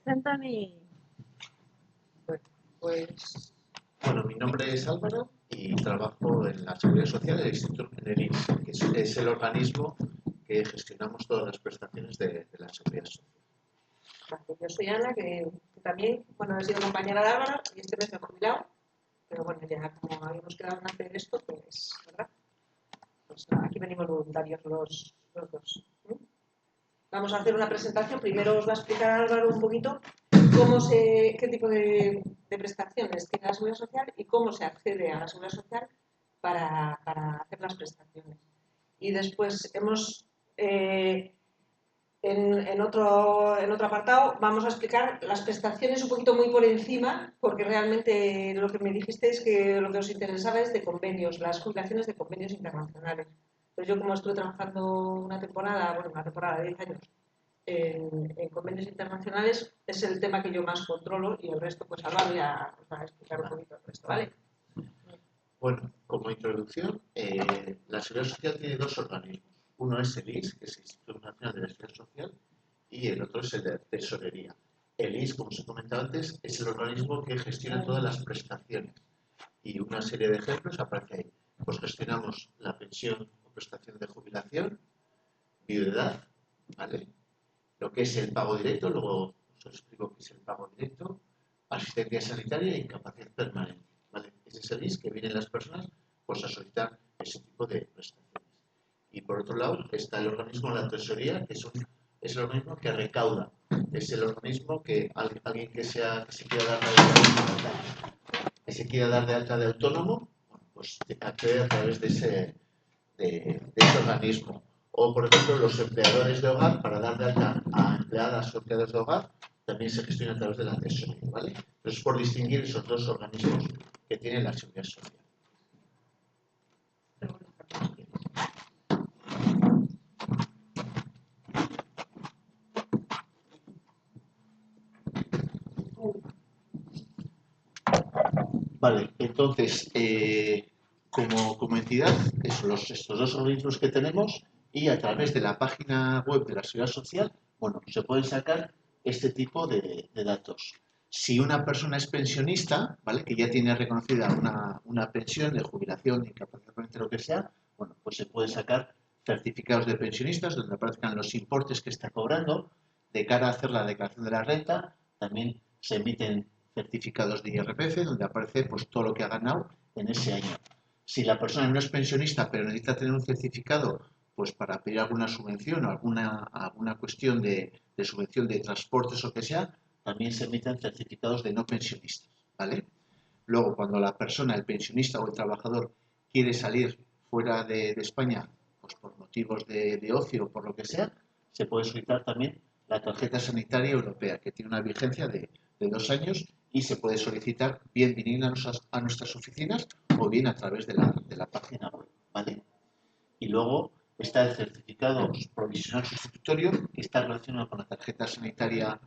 presentan y... Bueno, pues... Bueno, mi nombre es Álvaro y trabajo en la Seguridad Social del Instituto en el INS, que es el organismo que gestionamos todas las prestaciones de la Seguridad Social. Vale, yo soy Ana, que también, bueno, he sido compañera de Álvaro y este mes me he jubilado, pero bueno, ya como habíamos quedado en hacer esto, pues, ¿verdad? Pues nada, aquí venimos voluntarios los dos. Vamos a hacer una presentación. Primero os va a explicar Álvaro un poquito qué tipo de prestaciones tiene la Seguridad Social y cómo se accede a la Seguridad Social para hacer las prestaciones. Y después en otro apartado vamos a explicar las prestaciones un poquito muy por encima, porque realmente lo que me dijiste es que lo que os interesaba es de convenios, las jubilaciones de convenios internacionales. Pues yo como estuve trabajando una temporada de 10 años en convenios internacionales, es el tema que yo más controlo y el resto pues ahora voy a explicar un poquito el resto, ¿vale? Bueno, como introducción, la Seguridad Social tiene dos organismos. Uno es el INS, que es el Instituto Nacional de la Seguridad Social, y el otro es el de Tesorería. El INS, como os he comentado antes, es el organismo que gestiona todas las prestaciones. Y una serie de ejemplos aparece ahí. Pues gestionamos la pensión o prestación de jubilación, viudedad, ¿vale? Lo que es el pago directo, luego os explico qué es el pago directo, asistencia sanitaria e incapacidad permanente, ¿vale? Ese es el INS que vienen las personas pues, a solicitar ese tipo de prestaciones. Y por otro lado está el organismo de la tesorería, que es el organismo que recauda, es el organismo que alguien que se quiera dar de alta de autónomo, pues accede a través de ese organismo. O, por ejemplo, los empleadores de hogar, para dar de alta a empleadas o empleados de hogar, también se gestiona a través de la tesorería, ¿vale? Entonces, por distinguir esos dos organismos que tiene la Seguridad Social. Vale, entonces, como entidad, estos dos organismos que tenemos y a través de la página web de la Seguridad Social, bueno, se pueden sacar este tipo de datos. Si una persona es pensionista, ¿vale? Que ya tiene reconocida una pensión de jubilación, de incapacidad permanente, lo que sea, bueno, pues se puede sacar certificados de pensionistas donde aparezcan los importes que está cobrando. De cara a hacer la declaración de la renta, también se emiten certificados de IRPF donde aparece pues, todo lo que ha ganado en ese año. Si la persona no es pensionista pero necesita tener un certificado pues para pedir alguna subvención o alguna cuestión de subvención de transportes o que sea, también se emiten certificados de no pensionistas, ¿vale? Luego, cuando la persona, el pensionista o el trabajador quiere salir fuera de España pues por motivos de ocio o por lo que sea, se puede solicitar también la tarjeta sanitaria europea, que tiene una vigencia de 2 años y se puede solicitar bien viniendo a nuestras oficinas o bien a través de la página web, ¿vale? Y luego está el certificado provisional sustitutorio, que está relacionado con la tarjeta sanitaria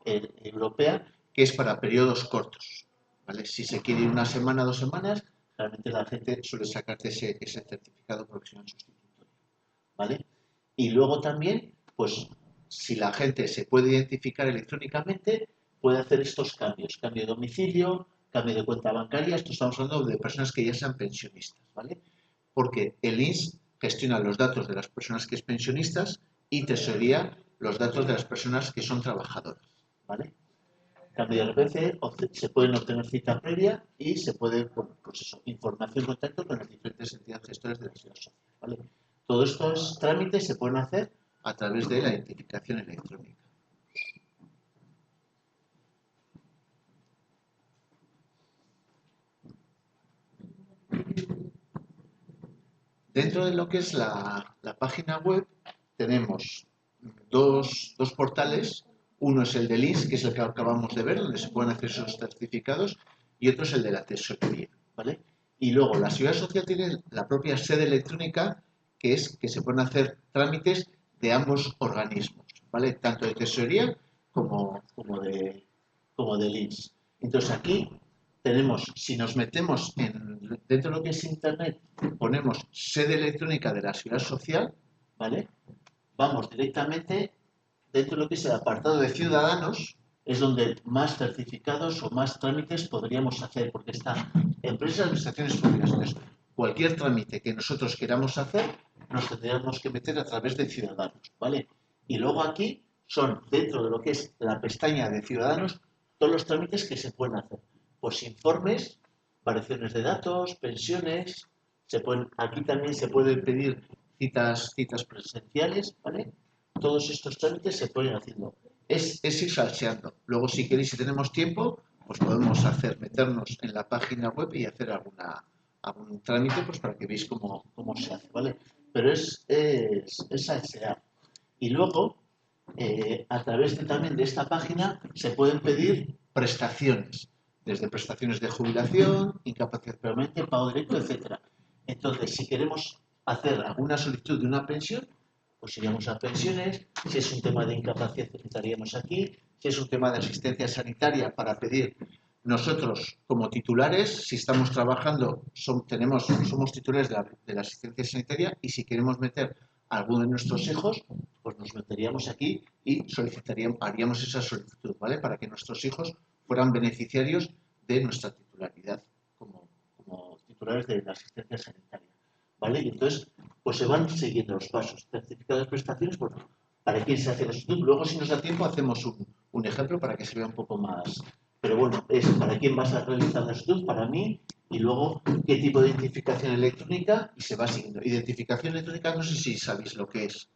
europea, que es para periodos cortos, ¿vale? Si se quiere ir una semana, 2 semanas, realmente la gente suele sacarte ese certificado provisional sustitutorio, ¿vale? Y luego también, pues, si la gente se puede identificar electrónicamente, puede hacer estos cambios. Cambio de domicilio, cambio de cuenta bancaria. Esto estamos hablando de personas que ya sean pensionistas, ¿vale? Porque el INS gestiona los datos de las personas que es pensionistas y tesorería los datos de las personas que son trabajadoras, ¿vale? Cambio de RPC, se pueden obtener cita previa y se puede, bueno, pues eso, información, contacto con las diferentes entidades gestoras de la Seguridad Social, ¿vale? Todos estos trámites se pueden hacer a través de la identificación electrónica. Dentro de lo que es la página web tenemos dos portales. Uno es el del INS, que es el que acabamos de ver, donde se pueden hacer esos certificados, y otro es el de la tesorería, ¿vale? Y luego la Seguridad Social tiene la propia sede electrónica, que es que se pueden hacer trámites de ambos organismos, ¿vale? Tanto de tesorería como del INS. Entonces aquí tenemos, si nos metemos dentro de lo que es Internet, ponemos sede electrónica de la Seguridad Social, ¿vale? Vamos directamente dentro de lo que es el apartado de Ciudadanos, es donde más certificados o más trámites podríamos hacer, porque está empresas y administraciones públicas. Entonces, cualquier trámite que nosotros queramos hacer, nos tendríamos que meter a través de Ciudadanos, ¿vale? Y luego aquí son, dentro de lo que es la pestaña de Ciudadanos, todos los trámites que se pueden hacer. Pues informes, variaciones de datos, pensiones, aquí también se pueden pedir citas presenciales, ¿vale? Todos estos trámites se pueden haciendo. Es ir salseando. Luego, si queréis, si tenemos tiempo, pues podemos meternos en la página web y hacer algún trámite, pues para que veáis cómo se hace, ¿vale? Pero es salsear. Y luego, a través también de esta página, se pueden pedir prestaciones, desde prestaciones de jubilación, incapacidad permanente, pago directo, etcétera. Entonces, si queremos hacer alguna solicitud de una pensión, pues iríamos a pensiones. Si es un tema de incapacidad, estaríamos aquí. Si es un tema de asistencia sanitaria, para pedir nosotros como titulares, si estamos trabajando, somos titulares de la asistencia sanitaria, y si queremos meter a alguno de nuestros hijos, pues nos meteríamos aquí y haríamos esa solicitud, ¿vale? Para que nuestros hijos fueran beneficiarios de nuestra titularidad como titulares de la asistencia sanitaria, ¿vale? Y entonces, pues se van siguiendo los pasos. Certificado de prestaciones, bueno, para quién se hace la solicitud. Luego, si nos da tiempo, hacemos un ejemplo para que se vea un poco más. Pero bueno, es para quién vas a realizar la solicitud, para mí, y luego qué tipo de identificación electrónica, y se va siguiendo. Identificación electrónica, no sé si sabéis lo que es.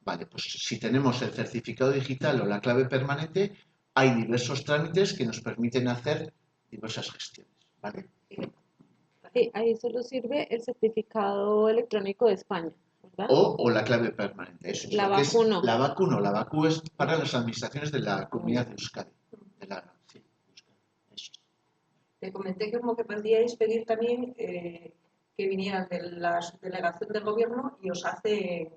Vale, pues si tenemos el certificado digital o la clave permanente, hay diversos trámites que nos permiten hacer diversas gestiones, ¿vale? Sí, ahí solo sirve el certificado electrónico de España, ¿verdad? O la clave permanente, eso es. La Lo que es VACU no. la VACU no, la VACU es para las administraciones de la comunidad de Euskadi. Sí, Euskadi, eso es. Te comenté que como que podíais pedir también que vinieran de la delegación del gobierno y os hacen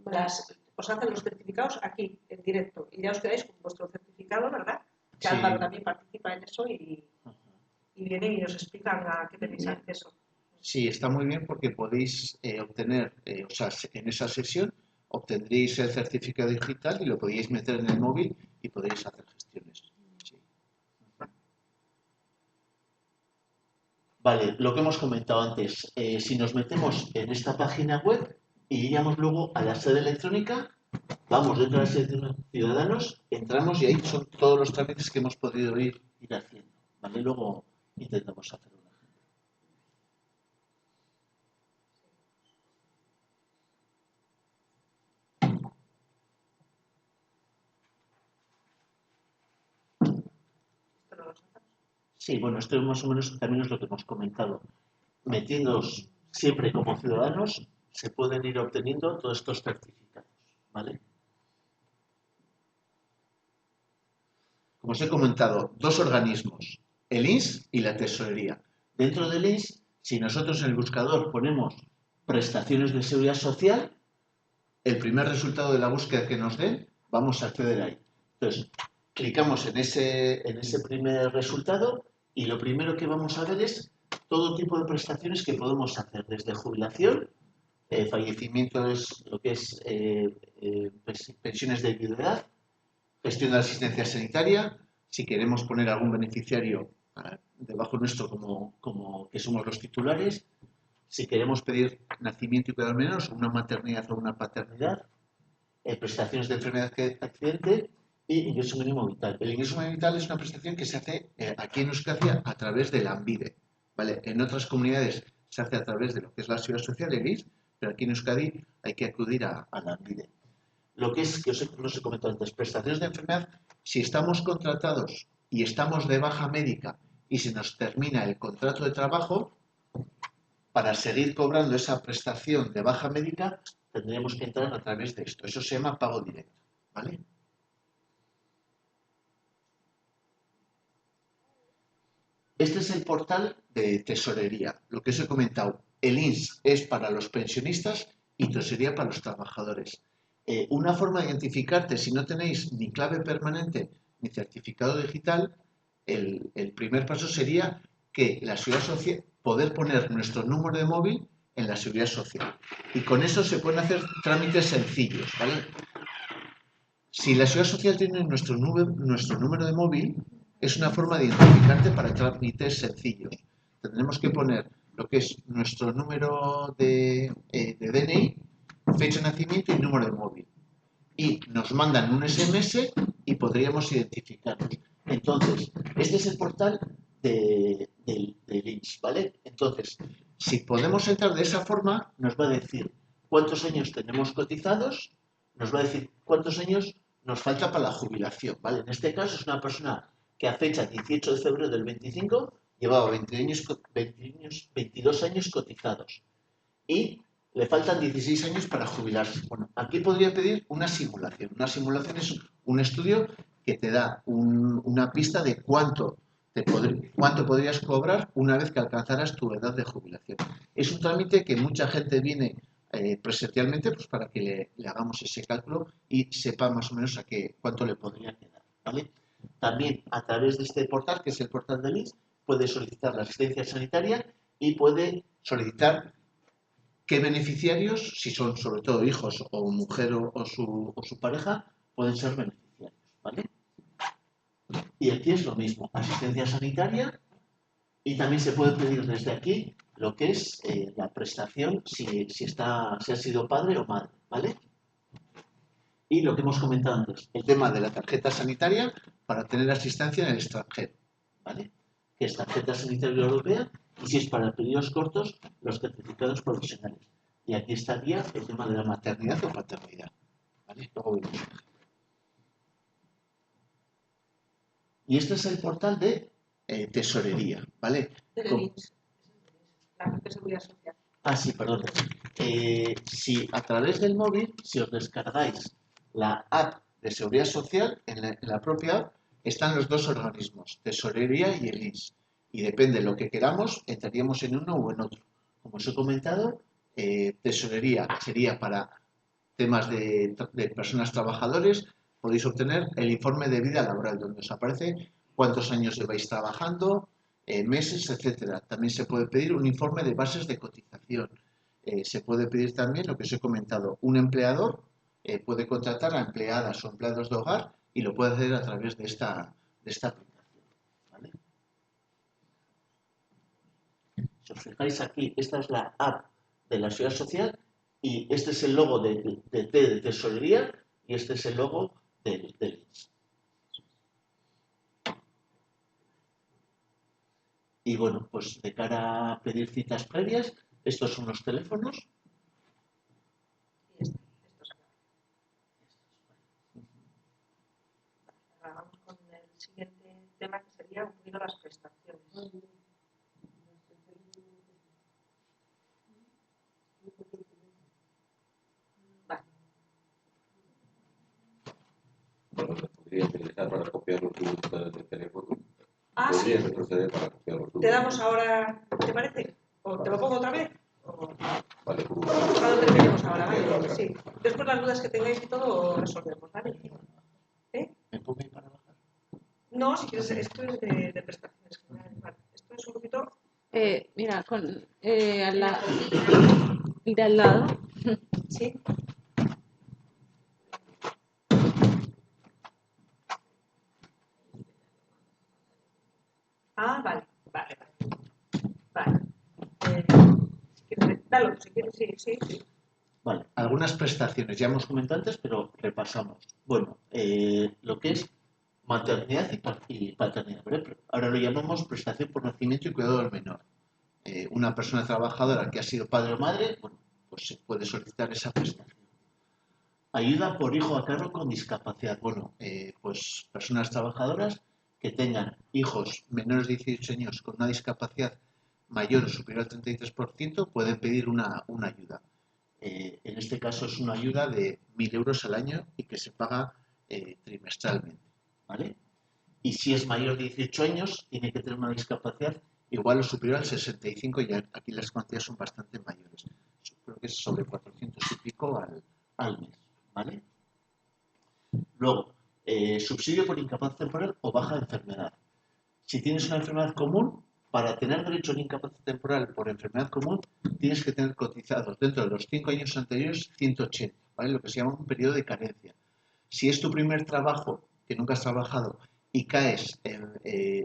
los certificados aquí, en directo. Y ya os quedáis con vuestro certificado, ¿verdad? Que Sí. Álvaro también participa en eso y vienen y os explican a qué tenéis acceso. Sí, está muy bien porque podéis obtener, o sea, en esa sesión obtendréis el certificado digital y lo podéis meter en el móvil y podéis hacer gestiones. Sí. Vale, lo que hemos comentado antes, si nos metemos en esta página web y iríamos luego a la sede electrónica, vamos dentro de la sede de Ciudadanos, entramos y ahí son todos los trámites que hemos podido ir haciendo. ¿Vale? Luego intentamos hacerlo. Sí, bueno, esto más o menos también es lo que hemos comentado. Metiéndonos siempre como ciudadanos, se pueden ir obteniendo todos estos certificados, ¿vale? Como os he comentado, dos organismos, el INS y la Tesorería. Dentro del INS, si nosotros en el buscador ponemos prestaciones de seguridad social, el primer resultado de la búsqueda que nos den, vamos a acceder ahí. Entonces, clicamos en ese primer resultado y lo primero que vamos a ver es todo tipo de prestaciones que podemos hacer, desde jubilación, fallecimiento es lo que es pensiones de viudedad, gestión de la asistencia sanitaria, si queremos poner algún beneficiario debajo nuestro como que somos los titulares, si queremos pedir nacimiento y cuidado menores, una maternidad o una paternidad, prestaciones de enfermedad accidente y ingreso mínimo vital. El ingreso mínimo vital es una prestación que se hace aquí en Euskadi a través de la ANVIDE, ¿vale? En otras comunidades se hace a través de lo que es la Seguridad Social, el IS, pero aquí en Euskadi hay que acudir a la ANVIDE. Lo que es, que os he comentado antes, prestaciones de enfermedad, si estamos contratados y estamos de baja médica y se nos termina el contrato de trabajo, para seguir cobrando esa prestación de baja médica, tendríamos que entrar a través de esto. Eso se llama pago directo, ¿vale? Este es el portal de tesorería. Lo que os he comentado, el INS es para los pensionistas y tesorería para los trabajadores. Una forma de identificarte, si no tenéis ni clave permanente ni certificado digital, el primer paso sería que la Seguridad Social, poder poner nuestro número de móvil en la Seguridad Social. Y con eso se pueden hacer trámites sencillos, ¿vale? Si la Seguridad Social tiene nuestro número de móvil, es una forma de identificarte para trámites sencillos. Tendremos que poner lo que es nuestro número de DNI, fecha de nacimiento y número de móvil. Y nos mandan un SMS y podríamos identificarnos. Entonces, este es el portal del INS, ¿vale? Entonces, si podemos entrar de esa forma, nos va a decir cuántos años tenemos cotizados, nos va a decir cuántos años nos falta para la jubilación, ¿vale? En este caso es una persona que a fecha 18 de febrero del 25 llevaba 22 años cotizados y le faltan 16 años para jubilarse. Bueno, aquí podría pedir una simulación. Una simulación es un estudio que te da una pista de cuánto podrías cobrar una vez que alcanzaras tu edad de jubilación. Es un trámite que mucha gente viene presencialmente pues para que le hagamos ese cálculo y sepa más o menos cuánto le podría quedar, ¿vale? También a través de este portal, que es el portal del INS, puede solicitar la asistencia sanitaria y puede solicitar qué beneficiarios, si son sobre todo hijos o mujer o su pareja, pueden ser beneficiarios, ¿vale? Y aquí es lo mismo, asistencia sanitaria y también se puede pedir desde aquí lo que es la prestación si ha sido padre o madre, ¿vale? Y lo que hemos comentado antes, el tema de la tarjeta sanitaria para tener asistencia en el extranjero, ¿vale? Que es tarjeta sanitaria europea y si es para periodos cortos, los certificados profesionales. Y aquí estaría el tema de la maternidad o paternidad, ¿vale? Luego vemos. Y este es el portal de tesorería, ¿vale? Del INS, la Seguridad Social. Ah, sí, perdón. Si a través del móvil, si os descargáis la app de Seguridad Social, en la propia app están los dos organismos, Tesorería y el INS. Y depende de lo que queramos, entraríamos en uno o en otro. Como os he comentado, Tesorería sería para temas de personas trabajadores. Podéis obtener el informe de vida laboral, donde os aparece cuántos años lleváis trabajando, meses, etcétera. También se puede pedir un informe de bases de cotización. Se puede pedir también lo que os he comentado, un empleador puede contratar a empleadas o empleados de hogar y lo puede hacer a través de esta aplicación, ¿vale? Si os fijáis aquí, esta es la app de la Seguridad Social y este es el logo de Tesorería y este es el logo del INS. Y bueno, pues de cara a pedir citas previas, estos son los teléfonos. Y esto se Ahora vamos con el siguiente tema que sería un poquito las prestaciones. Vale. Bueno, se podría utilizar para copiar los números de teléfono. Ah, sí. Podría retroceder para copiar los Te números. damos ahora, ¿te parece? ¿O te lo pongo otra vez? Vale, Cuando terminemos ahora, ¿vale? Sí. Después las dudas que tengáis y todo resolvemos, ¿vale? ¿Me pongo ahí para bajar? No, si quieres, esto es de prestaciones generales, vale. Esto es un poquito... Mira, el de al lado. Sí. Ah, vale. Vale. Si quieres, dalo, si quieres, sí. Vale, algunas prestaciones ya hemos comentado antes, pero repasamos. Bueno, lo que es maternidad y paternidad, ¿vale? Ahora lo llamamos prestación por nacimiento y cuidado del menor. Una persona trabajadora que ha sido padre o madre, bueno, pues se puede solicitar esa prestación. Ayuda por hijo a cargo con discapacidad. Bueno, pues personas trabajadoras que tengan hijos menores de 18 años con una discapacidad mayor o superior al 33% pueden pedir una ayuda. En este caso es una ayuda de 1.000 euros al año y que se paga trimestralmente, ¿vale? Y si es mayor de 18 años, tiene que tener una discapacidad igual o superior al 65 y aquí las cuantías son bastante mayores. Creo que es sobre 400 y pico al mes, ¿vale? Luego, subsidio por incapacidad temporal o baja enfermedad. Si tienes una enfermedad común, para tener derecho a una incapacidad temporal por enfermedad común, tienes que tener cotizados dentro de los 5 años anteriores 180, ¿vale? Lo que se llama un periodo de carencia. Si es tu primer trabajo, que nunca has trabajado, y caes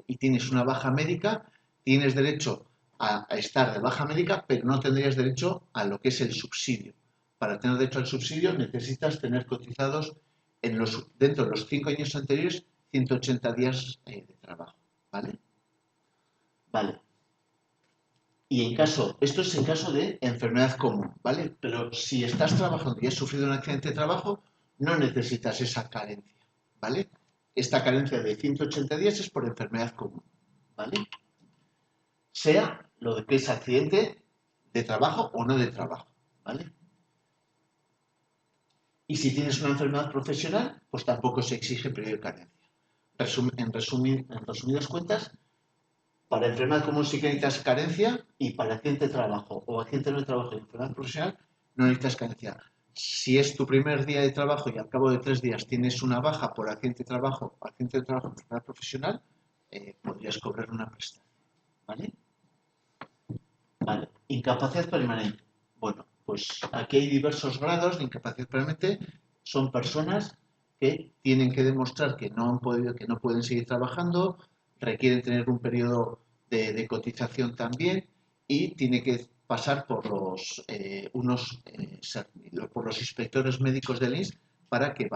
y tienes una baja médica, tienes derecho a estar de baja médica, pero no tendrías derecho a lo que es el subsidio. Para tener derecho al subsidio necesitas tener cotizados dentro de los 5 años anteriores 180 días de trabajo. ¿Vale? Vale. Y esto es en caso de enfermedad común, ¿vale? Pero si estás trabajando y has sufrido un accidente de trabajo, no necesitas esa carencia, ¿vale? Esta carencia de 180 días es por enfermedad común, ¿vale? Sea lo de que es accidente de trabajo o no de trabajo, ¿vale? Y si tienes una enfermedad profesional, pues tampoco se exige periodo de carencia. En resumidas cuentas, para enfermedad común sí que necesitas carencia y para accidente de trabajo o accidente no de trabajo y enfermedad profesional no necesitas carencia. Si es tu primer día de trabajo y al cabo de 3 días tienes una baja por accidente de trabajo o enfermedad profesional, podrías cobrar una prestación. ¿Vale? Vale. Incapacidad permanente. Bueno, pues aquí hay diversos grados de incapacidad permanente. Son personas que tienen que demostrar que no han podido, que no pueden seguir trabajando, requieren tener un periodo de cotización también y tiene que pasar por por los inspectores médicos del INS para que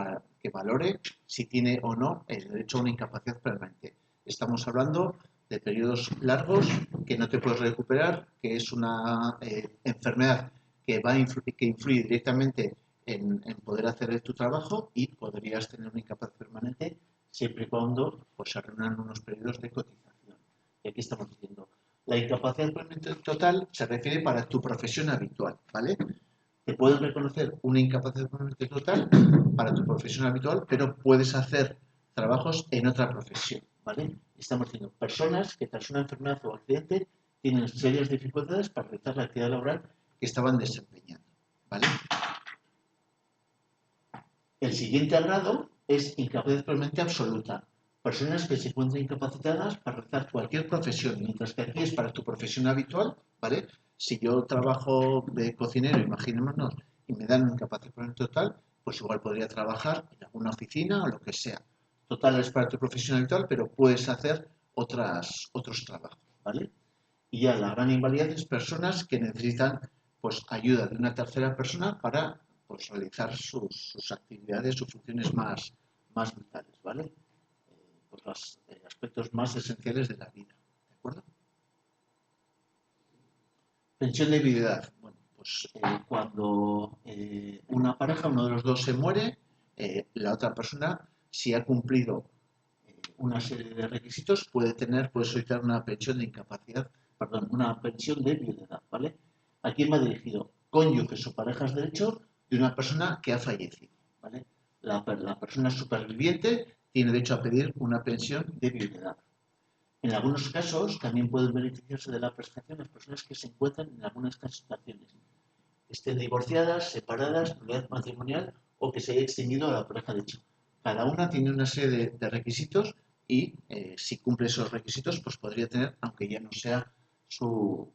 valore si tiene o no el derecho a una incapacidad permanente. Estamos hablando de periodos largos que no te puedes recuperar, que es una enfermedad que influye directamente en poder hacer tu trabajo y podrías tener una incapacidad permanente siempre y cuando pues, se reúnan unos periodos de cotización. Y aquí estamos diciendo, la incapacidad permanente total se refiere para tu profesión habitual, ¿vale? Te pueden reconocer una incapacidad permanente total para tu profesión habitual, pero puedes hacer trabajos en otra profesión, ¿vale? Estamos diciendo personas que tras una enfermedad o accidente tienen serias dificultades para realizar la actividad laboral que estaban desempeñando, ¿vale? El siguiente grado es incapacidad permanente absoluta. Personas que se encuentran incapacitadas para realizar cualquier profesión, mientras que aquí es para tu profesión habitual, ¿vale? Si yo trabajo de cocinero, imaginémonos, y me dan incapacidad permanente total, pues igual podría trabajar en alguna oficina o lo que sea. Total es para tu profesión habitual, pero puedes hacer otros trabajos, ¿vale? Y ya la gran invalidez es personas que necesitan pues, ayuda de una tercera persona para pues, realizar sus actividades, sus funciones más vitales, ¿vale? Pues los aspectos más esenciales de la vida, ¿de acuerdo? Pensión de viudedad. Bueno, pues cuando una pareja, uno de los dos se muere, la otra persona, si ha cumplido una serie de requisitos, puede solicitar una pensión de incapacidad, perdón, una pensión de viudedad, ¿vale? ¿A quién va dirigido? Cónyuges o parejas de hecho de una persona que ha fallecido, ¿vale? La persona superviviente tiene derecho a pedir una pensión de viudedad. En algunos casos también pueden beneficiarse de la prestación las personas que se encuentran en algunas de estas situaciones. Estén divorciadas, separadas, nulidad matrimonial o que se haya extinguido la pareja de hecho. Cada una tiene una serie de requisitos y si cumple esos requisitos, pues podría tener, aunque ya no sea su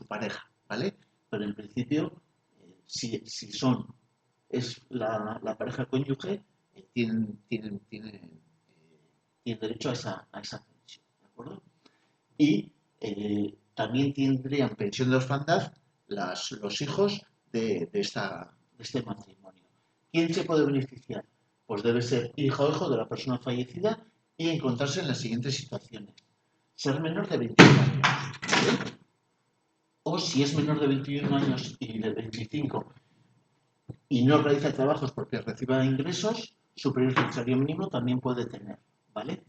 pareja, ¿vale? Pero en principio, si es la pareja cónyuge, tienen derecho a esa pensión, ¿de acuerdo? Y también tendrían pensión de orfandad los hijos de este matrimonio. ¿Quién se puede beneficiar? Pues debe ser hijo o hijo de la persona fallecida y encontrarse en las siguientes situaciones. Ser menor de 21 años, ¿vale? O si es menor de 21 años y de 25 y no realiza trabajos porque reciba ingresos superiores al salario mínimo, también puede tener, ¿vale?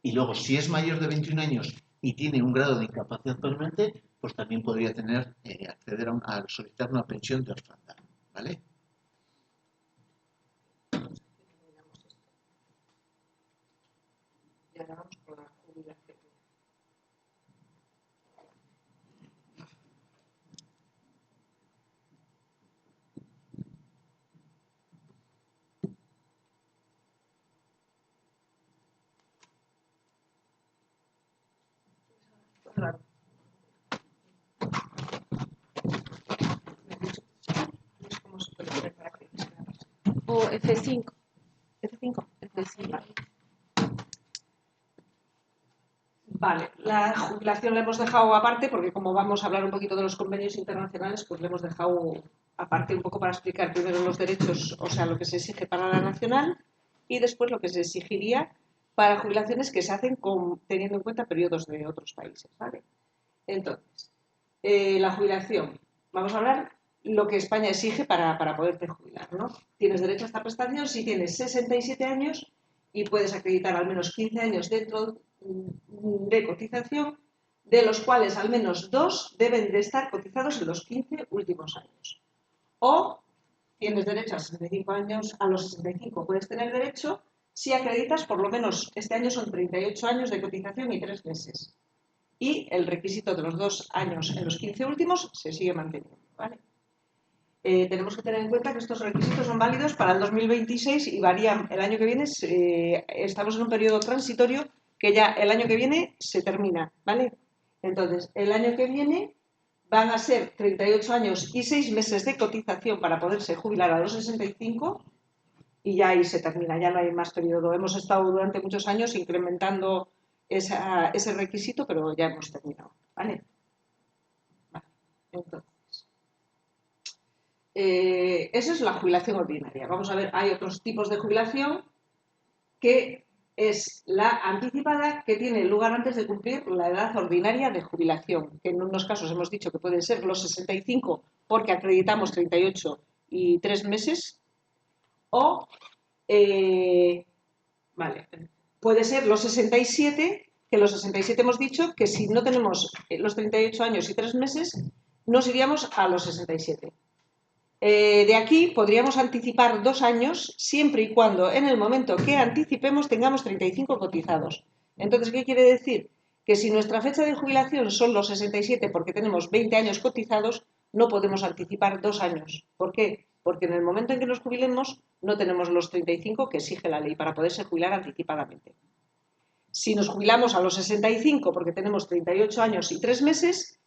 Y luego, si es mayor de 21 años y tiene un grado de incapacidad permanente, pues también podría acceder a solicitar una pensión de orfandad, ¿vale? Y ahora vamos con la jubilación. Claro. Me he dicho, es como súper para que punto F5. F5. F5. Vale, la jubilación la hemos dejado aparte porque como vamos a hablar un poquito de los convenios internacionales, pues le hemos dejado aparte un poco para explicar primero los derechos, o sea, lo que se exige para la nacional y después lo que se exigiría para jubilaciones que se hacen teniendo en cuenta periodos de otros países, ¿vale? Entonces, la jubilación. Vamos a hablar lo que España exige para poderte jubilar, ¿no? Tienes derecho a esta prestación si tienes 67 años y puedes acreditar al menos 15 años dentro de cotización, de los cuales al menos 2 deben de estar cotizados en los 15 últimos años. O tienes derecho a 65 años, a los 65 puedes tener derecho si acreditas por lo menos, este año son 38 años de cotización y 3 meses. Y el requisito de los 2 años en los 15 últimos se sigue manteniendo, ¿vale? Tenemos que tener en cuenta que estos requisitos son válidos para el 2026 y varían el año que viene. Estamos en un periodo transitorio que ya el año que viene se termina, ¿vale? Entonces, el año que viene van a ser 38 años y 6 meses de cotización para poderse jubilar a los 65 y ya ahí se termina, ya no hay más periodo. Hemos estado durante muchos años incrementando ese requisito, pero ya hemos terminado, ¿vale? Vale, entonces. Esa es la jubilación ordinaria. Vamos a ver, hay otros tipos de jubilación que es la anticipada, que tiene lugar antes de cumplir la edad ordinaria de jubilación, que en unos casos hemos dicho que pueden ser los 65 porque acreditamos 38 y 3 meses, o vale, puede ser los 67, que los 67 hemos dicho que si no tenemos los 38 años y 3 meses, nos iríamos a los 67. De aquí podríamos anticipar 2 años siempre y cuando en el momento que anticipemos tengamos 35 cotizados. Entonces, ¿qué quiere decir? Que si nuestra fecha de jubilación son los 67 porque tenemos 20 años cotizados, no podemos anticipar 2 años. ¿Por qué? Porque en el momento en que nos jubilemos no tenemos los 35 que exige la ley para poderse jubilar anticipadamente. Si nos jubilamos a los 65 porque tenemos 38 años y 3 meses,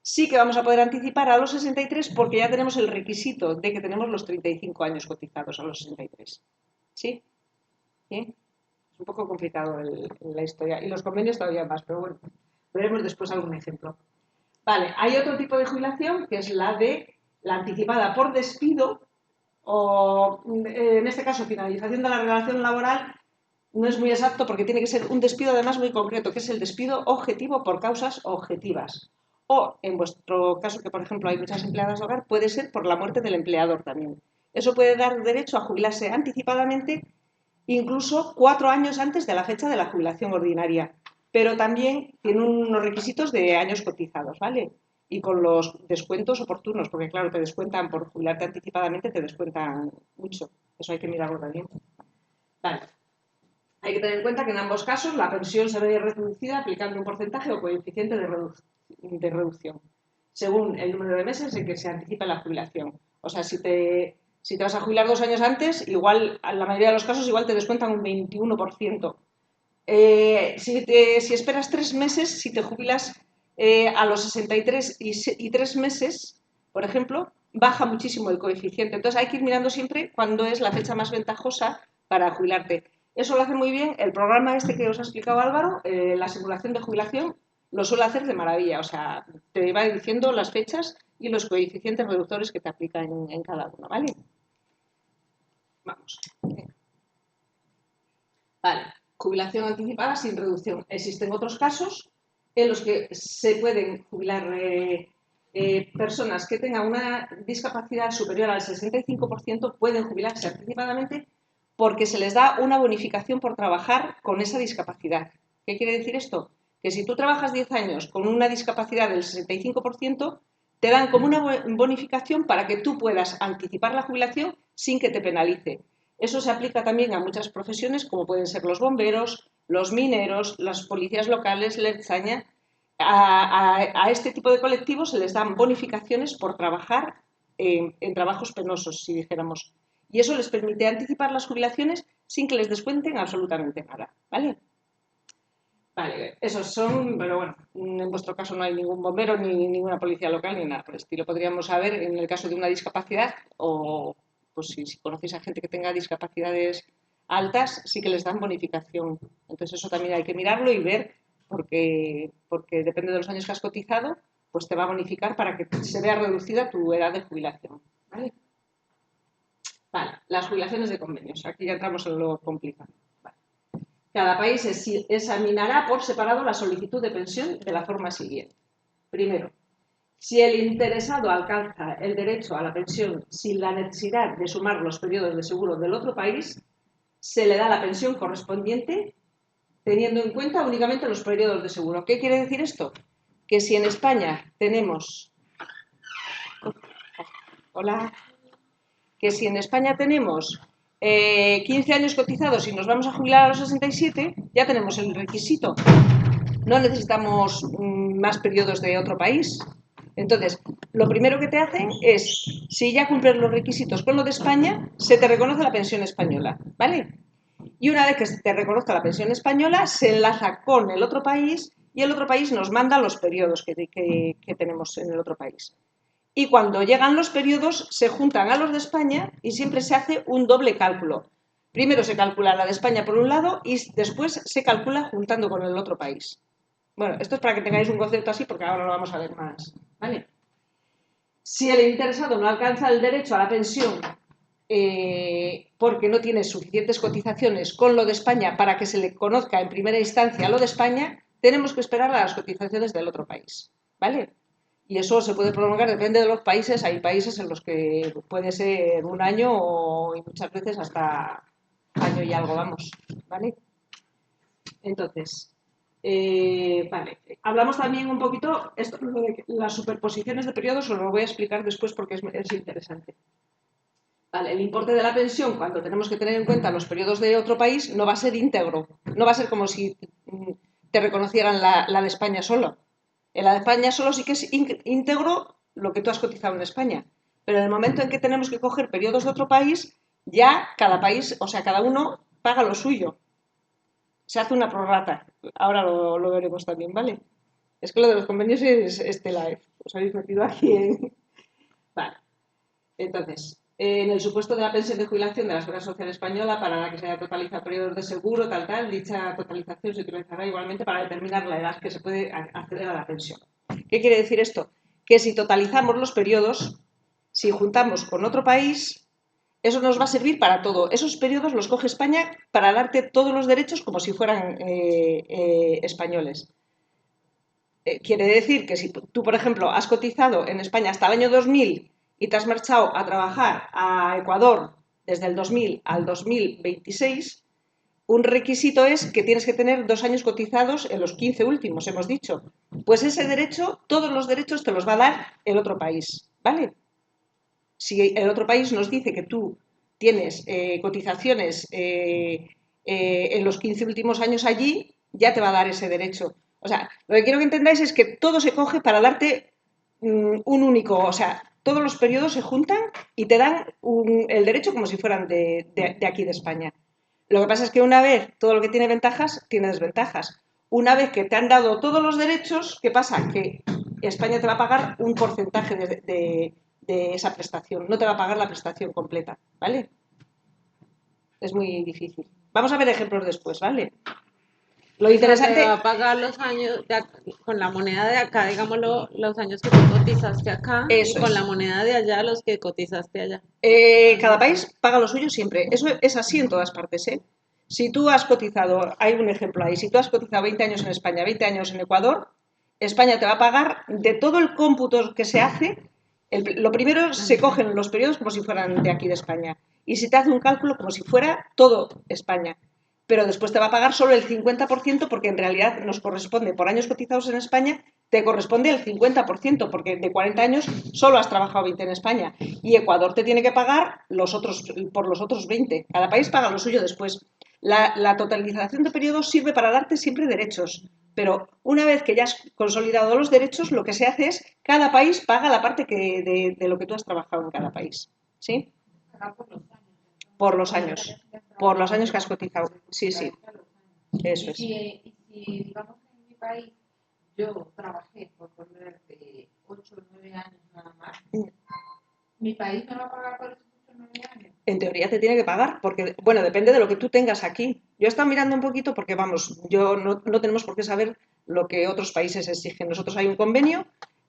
sí que vamos a poder anticipar a los 63 porque ya tenemos el requisito de que tenemos los 35 años cotizados a los 63. ¿Sí? ¿Bien? Es un poco complicado la historia. Y los convenios todavía más, pero bueno, veremos después algún ejemplo. Vale, hay otro tipo de jubilación que es la de la anticipada por despido o, en este caso, finalización de la relación laboral. No es muy exacto porque tiene que ser un despido además muy concreto, que es el despido objetivo por causas objetivas. O, en vuestro caso, que por ejemplo hay muchas empleadas de hogar, puede ser por la muerte del empleador también. Eso puede dar derecho a jubilarse anticipadamente, incluso 4 años antes de la fecha de la jubilación ordinaria. Pero también tiene unos requisitos de años cotizados, ¿vale? Y con los descuentos oportunos, porque claro, te descuentan por jubilarte anticipadamente, te descuentan mucho. Eso hay que mirarlo también. Vale. Hay que tener en cuenta que en ambos casos la pensión se ve reducida aplicando un porcentaje o coeficiente de reducción, según el número de meses en que se anticipa la jubilación. O sea, si te vas a jubilar 2 años antes, igual, en la mayoría de los casos, igual te descuentan un 21%. Si esperas 3 meses, si te jubilas a los 63 y 3 meses, por ejemplo, baja muchísimo el coeficiente. Entonces hay que ir mirando siempre cuándo es la fecha más ventajosa para jubilarte. Eso lo hace muy bien el programa este que os ha explicado Álvaro, la simulación de jubilación, lo suele hacer de maravilla. O sea, te va diciendo las fechas y los coeficientes reductores que te aplican en cada uno, ¿vale? Vamos. Vale. Jubilación anticipada sin reducción. Existen otros casos en los que se pueden jubilar personas que tengan una discapacidad superior al 65%, pueden jubilarse anticipadamente porque se les da una bonificación por trabajar con esa discapacidad. ¿Qué quiere decir esto? Que si tú trabajas 10 años con una discapacidad del 65%, te dan como una bonificación para que tú puedas anticipar la jubilación sin que te penalice. Eso se aplica también a muchas profesiones, como pueden ser los bomberos, los mineros, las policías locales, la Ertzaintza. A este tipo de colectivos se les dan bonificaciones por trabajar en trabajos penosos, si dijéramos. Y eso les permite anticipar las jubilaciones sin que les descuenten absolutamente nada, ¿vale? Vale, esos son, pero bueno, en vuestro caso no hay ningún bombero ni ninguna policía local ni nada por el estilo. Podríamos saber en el caso de una discapacidad o pues si conocéis a gente que tenga discapacidades altas, sí que les dan bonificación. Entonces eso también hay que mirarlo y ver, porque depende de los años que has cotizado, pues te va a bonificar para que se vea reducida tu edad de jubilación. ¿Vale? Vale, las jubilaciones de convenios. Aquí ya entramos en lo complicado. Vale. Cada país examinará por separado la solicitud de pensión de la forma siguiente. Primero, si el interesado alcanza el derecho a la pensión sin la necesidad de sumar los periodos de seguro del otro país, se le da la pensión correspondiente teniendo en cuenta únicamente los periodos de seguro. ¿Qué quiere decir esto? Que si en España tenemos... Hola. Que si en España tenemos 15 años cotizados y nos vamos a jubilar a los 67, ya tenemos el requisito. No necesitamos más periodos de otro país. Entonces, lo primero que te hacen es, si ya cumples los requisitos con lo de España, se te reconoce la pensión española, ¿vale? Y una vez que se te reconozca la pensión española, se enlaza con el otro país y el otro país nos manda los periodos que tenemos en el otro país. Y cuando llegan los periodos, se juntan a los de España y siempre se hace un doble cálculo. Primero se calcula la de España por un lado y después se calcula juntando con el otro país. Bueno, esto es para que tengáis un concepto así porque ahora lo vamos a ver más, ¿vale? Si el interesado no alcanza el derecho a la pensión porque no tiene suficientes cotizaciones con lo de España para que se le conozca en primera instancia lo de España, tenemos que esperar a las cotizaciones del otro país, ¿vale? Y eso se puede prolongar, depende de los países. Hay países en los que puede ser un año y muchas veces hasta año y algo, vamos, ¿vale? Entonces, vale, hablamos también un poquito esto de las superposiciones de periodos, os lo voy a explicar después porque es interesante. Vale, el importe de la pensión, cuando tenemos que tener en cuenta los periodos de otro país, no va a ser íntegro, no va a ser como si te reconocieran la de España solo. En la de España solo sí que es íntegro lo que tú has cotizado en España, pero en el momento en que tenemos que coger periodos de otro país, ya cada país, o sea, cada uno paga lo suyo. Se hace una prorrata. Ahora lo veremos también, ¿vale? Es que lo de los convenios es tela, ¿eh? Os habéis metido aquí en... Vale. Entonces, en el supuesto de la pensión de jubilación de la Seguridad Social Española, para la que se haya totalizado periodos de seguro, dicha totalización se utilizará igualmente para determinar la edad que se puede acceder a la pensión. ¿Qué quiere decir esto? Que si totalizamos los periodos, si juntamos con otro país, eso nos va a servir para todo. Esos periodos los coge España para darte todos los derechos como si fueran españoles. Quiere decir que si tú, por ejemplo, has cotizado en España hasta el año 2000 y te has marchado a trabajar a Ecuador desde el 2000 al 2026, un requisito es que tienes que tener 2 años cotizados en los 15 últimos, hemos dicho. Pues ese derecho, todos los derechos te los va a dar el otro país, ¿vale? Si el otro país nos dice que tú tienes cotizaciones en los 15 últimos años allí, ya te va a dar ese derecho. O sea, lo que quiero que entendáis es que todo se coge para darte un único, o sea, todos los periodos se juntan y te dan el derecho como si fueran de aquí de España. Lo que pasa es que una vez todo lo que tiene ventajas, tiene desventajas. Una vez que te han dado todos los derechos, ¿qué pasa? Que España te va a pagar un porcentaje de esa prestación, no te va a pagar la prestación completa, ¿vale? Es muy difícil. Vamos a ver ejemplos después, ¿vale? Lo interesante... Te va a pagar los años con la moneda de acá, digámoslo, los años que tú cotizaste acá Eso y con es. la moneda de allá los que cotizaste allá. Cada país paga lo suyo siempre. Eso es así en todas partes, ¿eh? Si tú has cotizado, hay un ejemplo ahí, si tú has cotizado 20 años en España, 20 años en Ecuador, España te va a pagar de todo el cómputo que se hace. Lo primero se cogen los periodos como si fueran de aquí de España y se te hace un cálculo como si fuera todo España, pero después te va a pagar solo el 50% porque en realidad nos corresponde, por años cotizados en España, te corresponde el 50% porque de 40 años solo has trabajado 20 en España y Ecuador te tiene que pagar por los otros 20. Cada país paga lo suyo después. La totalización de periodos sirve para darte siempre derechos, pero una vez que ya has consolidado los derechos, lo que se hace es cada país paga la parte de lo que tú has trabajado en cada país. ¿Sí? Por los años. Por los años que has cotizado. Sí, sí. Eso es. Y si, digamos, en mi país yo trabajé, por poner 8 o 9 años nada más, ¿mi país me va a pagar por esos 8 o 9 años. En teoría te tiene que pagar, porque, bueno, depende de lo que tú tengas aquí. Yo he estado mirando un poquito porque, vamos, yo no tenemos por qué saber lo que otros países exigen. Nosotros hay un convenio,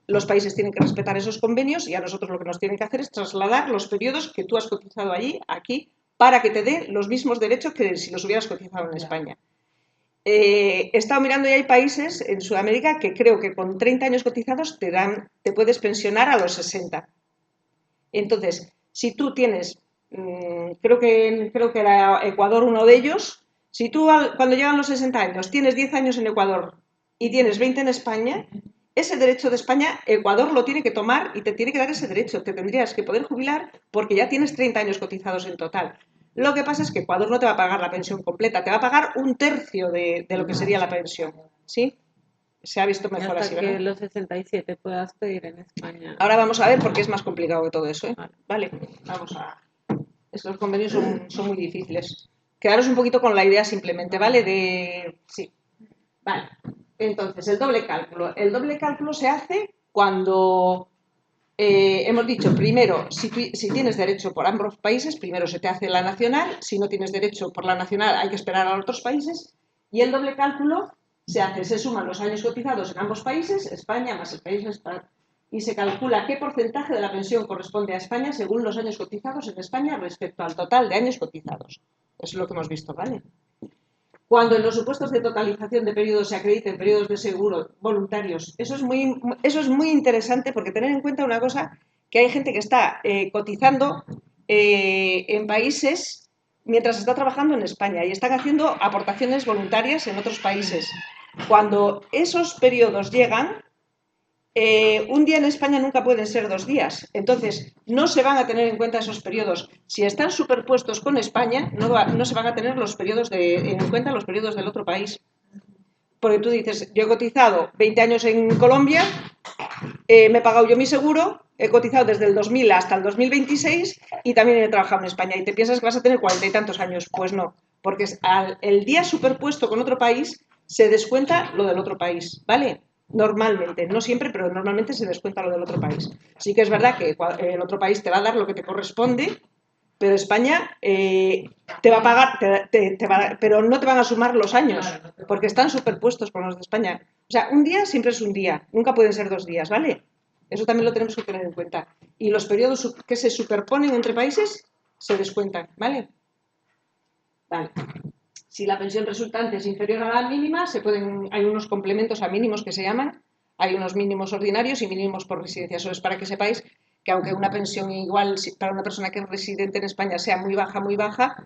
los países tienen que respetar esos convenios y a nosotros lo que nos tienen que hacer es trasladar los periodos que tú has cotizado allí, aquí, para que te dé los mismos derechos que si los hubieras cotizado en España. He estado mirando y hay países en Sudamérica que creo que con 30 años cotizados te puedes pensionar a los 60. Entonces, si tú tienes, creo que era Ecuador uno de ellos, si tú cuando llegan los 60 años tienes 10 años en Ecuador y tienes 20 en España, ese derecho de España, Ecuador lo tiene que tomar y te tiene que dar ese derecho. Te tendrías que poder jubilar porque ya tienes 30 años cotizados en total. Lo que pasa es que Ecuador no te va a pagar la pensión completa, te va a pagar un tercio de lo que sería la pensión. ¿Sí? Se ha visto Y mejor así, hasta que ¿verdad? los 67 puedas pedir en España. Ahora vamos a ver por qué es más complicado que todo eso, ¿eh? Vale. Vale, vamos a... Estos convenios son muy difíciles. Quedaros un poquito con la idea simplemente, ¿vale? Sí. Vale. Entonces, el doble cálculo. El doble cálculo se hace cuando hemos dicho, primero, si tienes derecho por ambos países, primero se te hace la nacional. Si no tienes derecho por la nacional, hay que esperar a otros países. Y el doble cálculo se suman los años cotizados en ambos países, España más el país España, y se calcula qué porcentaje de la pensión corresponde a España según los años cotizados en España respecto al total de años cotizados. Eso es lo que hemos visto, ¿vale? Cuando en los supuestos de totalización de periodos se acrediten periodos de seguro voluntarios, eso es muy interesante porque tener en cuenta una cosa, que hay gente que está cotizando en países mientras está trabajando en España y están haciendo aportaciones voluntarias en otros países. Cuando esos periodos llegan, un día en España nunca pueden ser 2 días, entonces no se van a tener en cuenta esos periodos. Si están superpuestos con España, no se van a tener en cuenta los periodos del otro país. Porque tú dices, yo he cotizado 20 años en Colombia, me he pagado yo mi seguro, he cotizado desde el 2000 hasta el 2026 y también he trabajado en España. Y te piensas que vas a tener 40 y tantos años. Pues no, porque el día superpuesto con otro país se descuenta lo del otro país, ¿vale? Normalmente, no siempre, pero normalmente se descuenta lo del otro país. Sí que es verdad que el otro país te va a dar lo que te corresponde, pero España te va a pagar, pero no te van a sumar los años, porque están superpuestos con los de España. O sea, un día siempre es un día, nunca pueden ser 2 días, ¿vale? Eso también lo tenemos que tener en cuenta. Y los periodos que se superponen entre países se descuentan, ¿vale? Vale. Si la pensión resultante es inferior a la mínima, hay unos complementos a mínimos que se llaman, hay unos mínimos ordinarios y mínimos por residencia. Eso es para que sepáis que aunque una pensión igual para una persona que es residente en España sea muy baja,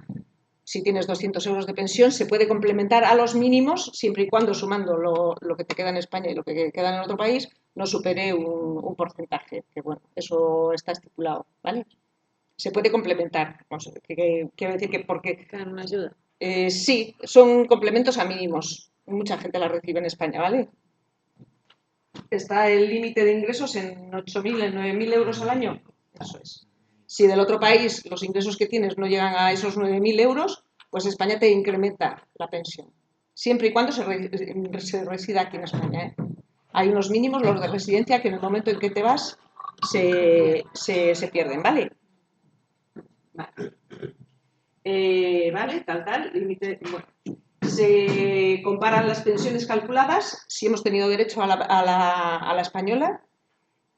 si tienes 200 euros de pensión, se puede complementar a los mínimos siempre y cuando sumando lo que te queda en España y lo que queda en otro país no supere un porcentaje, que bueno, eso está estipulado, ¿vale? Se puede complementar, quiero decir que porque... Te dan una ayuda. Sí, son complementos a mínimos. Mucha gente la recibe en España, ¿vale? Está el límite de ingresos en 8.000, en 9.000 euros al año. Eso es. Si del otro país los ingresos que tienes no llegan a esos 9.000 euros, pues España te incrementa la pensión. Siempre y cuando se resida aquí en España, ¿eh? Hay unos mínimos, los de residencia, que en el momento en que te vas se pierden, ¿vale? Vale. ¿Vale? Tal, límite. Bueno. Se comparan las pensiones calculadas, si hemos tenido derecho a la española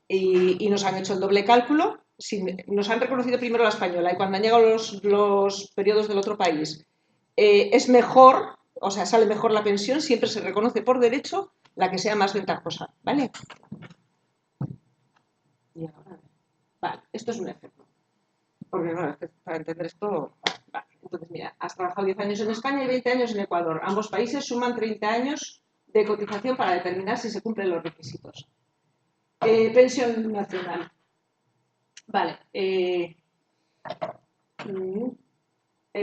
y nos han hecho el doble cálculo. Si nos han reconocido primero la española y cuando han llegado los periodos del otro país, es mejor, o sea, sale mejor la pensión, siempre se reconoce por derecho la que sea más ventajosa, ¿vale? Y ahora, vale, esto es un ejemplo. Porque bueno, para entender esto, vale. Entonces mira, has trabajado 10 años en España y 20 años en Ecuador. Ambos países suman 30 años de cotización para determinar si se cumplen los requisitos. Pensión nacional. Vale.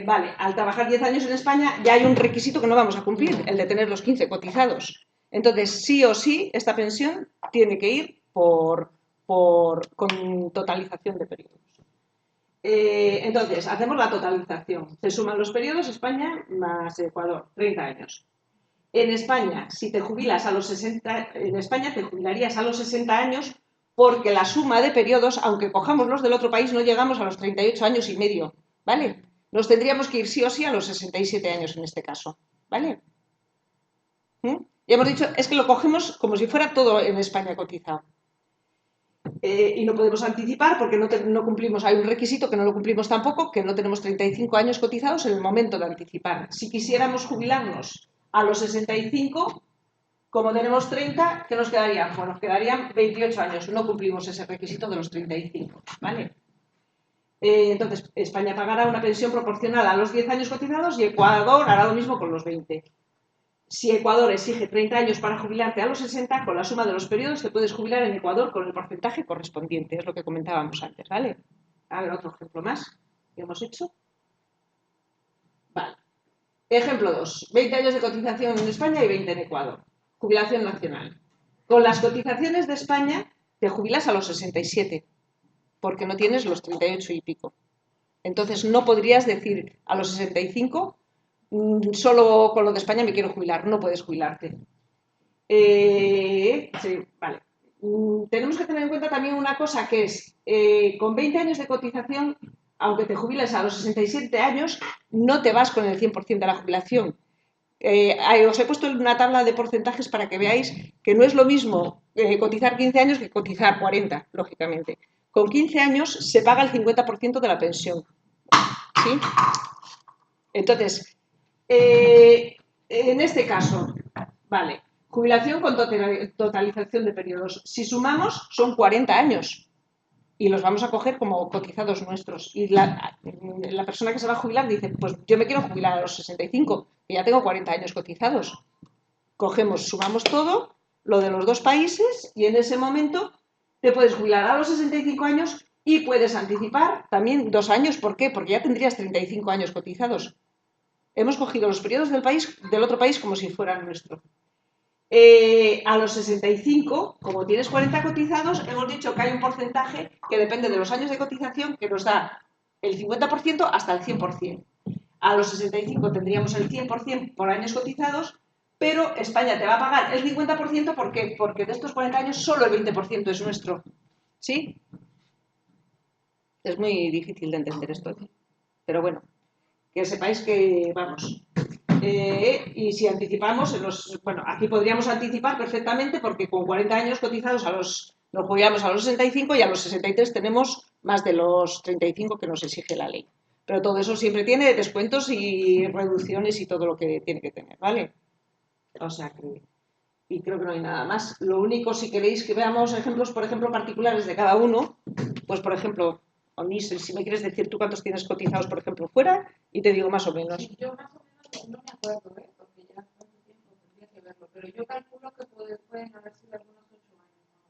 Vale, al trabajar 10 años en España ya hay un requisito que no vamos a cumplir, el de tener los 15 cotizados. Entonces, sí o sí, esta pensión tiene que ir con totalización de periodos. Entonces, hacemos la totalización. Se suman los periodos, España más Ecuador, 30 años. En España, si te jubilas a los 60, en España te jubilarías a los 60 años porque la suma de periodos, aunque cojamos los del otro país, no llegamos a los 38 años y medio, ¿vale? Nos tendríamos que ir sí o sí a los 67 años en este caso, ¿vale? Ya hemos dicho, es que lo cogemos como si fuera todo en España cotizado. Y no podemos anticipar porque no cumplimos, hay un requisito que no lo cumplimos tampoco, que no tenemos 35 años cotizados en el momento de anticipar. Si quisiéramos jubilarnos a los 65, como tenemos 30, ¿qué nos quedarían? Pues nos quedarían 28 años, no cumplimos ese requisito de los 35, ¿vale? Entonces, España pagará una pensión proporcional a los 10 años cotizados y Ecuador hará lo mismo con los 20. Si Ecuador exige 30 años para jubilarte a los 60, con la suma de los periodos te puedes jubilar en Ecuador con el porcentaje correspondiente, es lo que comentábamos antes, ¿vale? A ver, otro ejemplo más que hemos hecho. Vale. Ejemplo 2. 20 años de cotización en España y 20 en Ecuador. Jubilación nacional. Con las cotizaciones de España te jubilas a los 67, porque no tienes los 38 y pico. Entonces no podrías decir a los 65... solo con lo de España me quiero jubilar, no puedes jubilarte. Sí, vale. Tenemos que tener en cuenta también una cosa que es, con 20 años de cotización, aunque te jubiles a los 67 años, no te vas con el 100% de la jubilación. Os he puesto una tabla de porcentajes para que veáis que no es lo mismo cotizar 15 años que cotizar 40, lógicamente. Con 15 años se paga el 50% de la pensión. ¿Sí? Entonces, en este caso, vale, jubilación con totalización de periodos. Si sumamos, son 40 años y los vamos a coger como cotizados nuestros. Y la persona que se va a jubilar dice, pues yo me quiero jubilar a los 65, que ya tengo 40 años cotizados. Cogemos, sumamos todo, lo de los dos países, y en ese momento te puedes jubilar a los 65 años y puedes anticipar también 2 años. ¿Por qué? Porque ya tendrías 35 años cotizados. Hemos cogido los periodos del otro país como si fueran nuestro. A los 65, como tienes 40 cotizados, hemos dicho que hay un porcentaje que depende de los años de cotización que nos da el 50% hasta el 100%. A los 65 tendríamos el 100% por años cotizados, pero España te va a pagar el 50%, ¿por qué? Porque de estos 40 años solo el 20% es nuestro. ¿Sí? Es muy difícil de entender esto, pero bueno. Que sepáis que, vamos, y si anticipamos, bueno, aquí podríamos anticipar perfectamente porque con 40 años cotizados nos jubilamos a los 65 y a los 63 tenemos más de los 35 que nos exige la ley. Pero todo eso siempre tiene descuentos y reducciones y todo lo que tiene que tener, ¿vale? O sea que, y creo que no hay nada más. Lo único, si queréis que veamos ejemplos, por ejemplo, particulares de cada uno, pues por ejemplo, a mí, si me quieres decir tú cuántos tienes cotizados, por ejemplo, fuera, y te digo más o menos. Sí, yo más o menos no me acuerdo, porque ya hace tanto tiempo tendría que verlo, pero yo calculo que pueden haber sido algunos 8 años.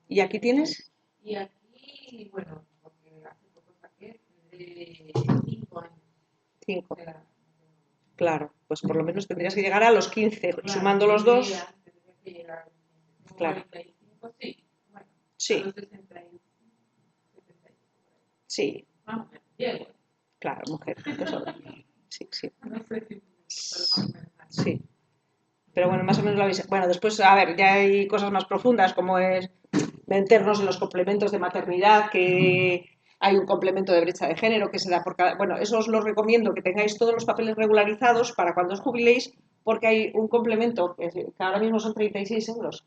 ¿Y aquí tienes? Y aquí, bueno, porque hace poco saqué de 5 años. 5. Claro, pues por lo menos tendrías que llegar a los 15, claro, sumando los dos. Tendría que llegar a los 15. Claro. 45, sí. Bueno, sí. A los 65. Sí. Vamos, llego. Claro, mujer. Sí, sí. No sé si sí. Pero bueno, más o menos lo habéis... Bueno, después, a ver, ya hay cosas más profundas, como es meternos en los complementos de maternidad, que hay un complemento de brecha de género que se da por cada... Bueno, eso os lo recomiendo, que tengáis todos los papeles regularizados para cuando os jubiléis, porque hay un complemento, que ahora mismo son 36 euros.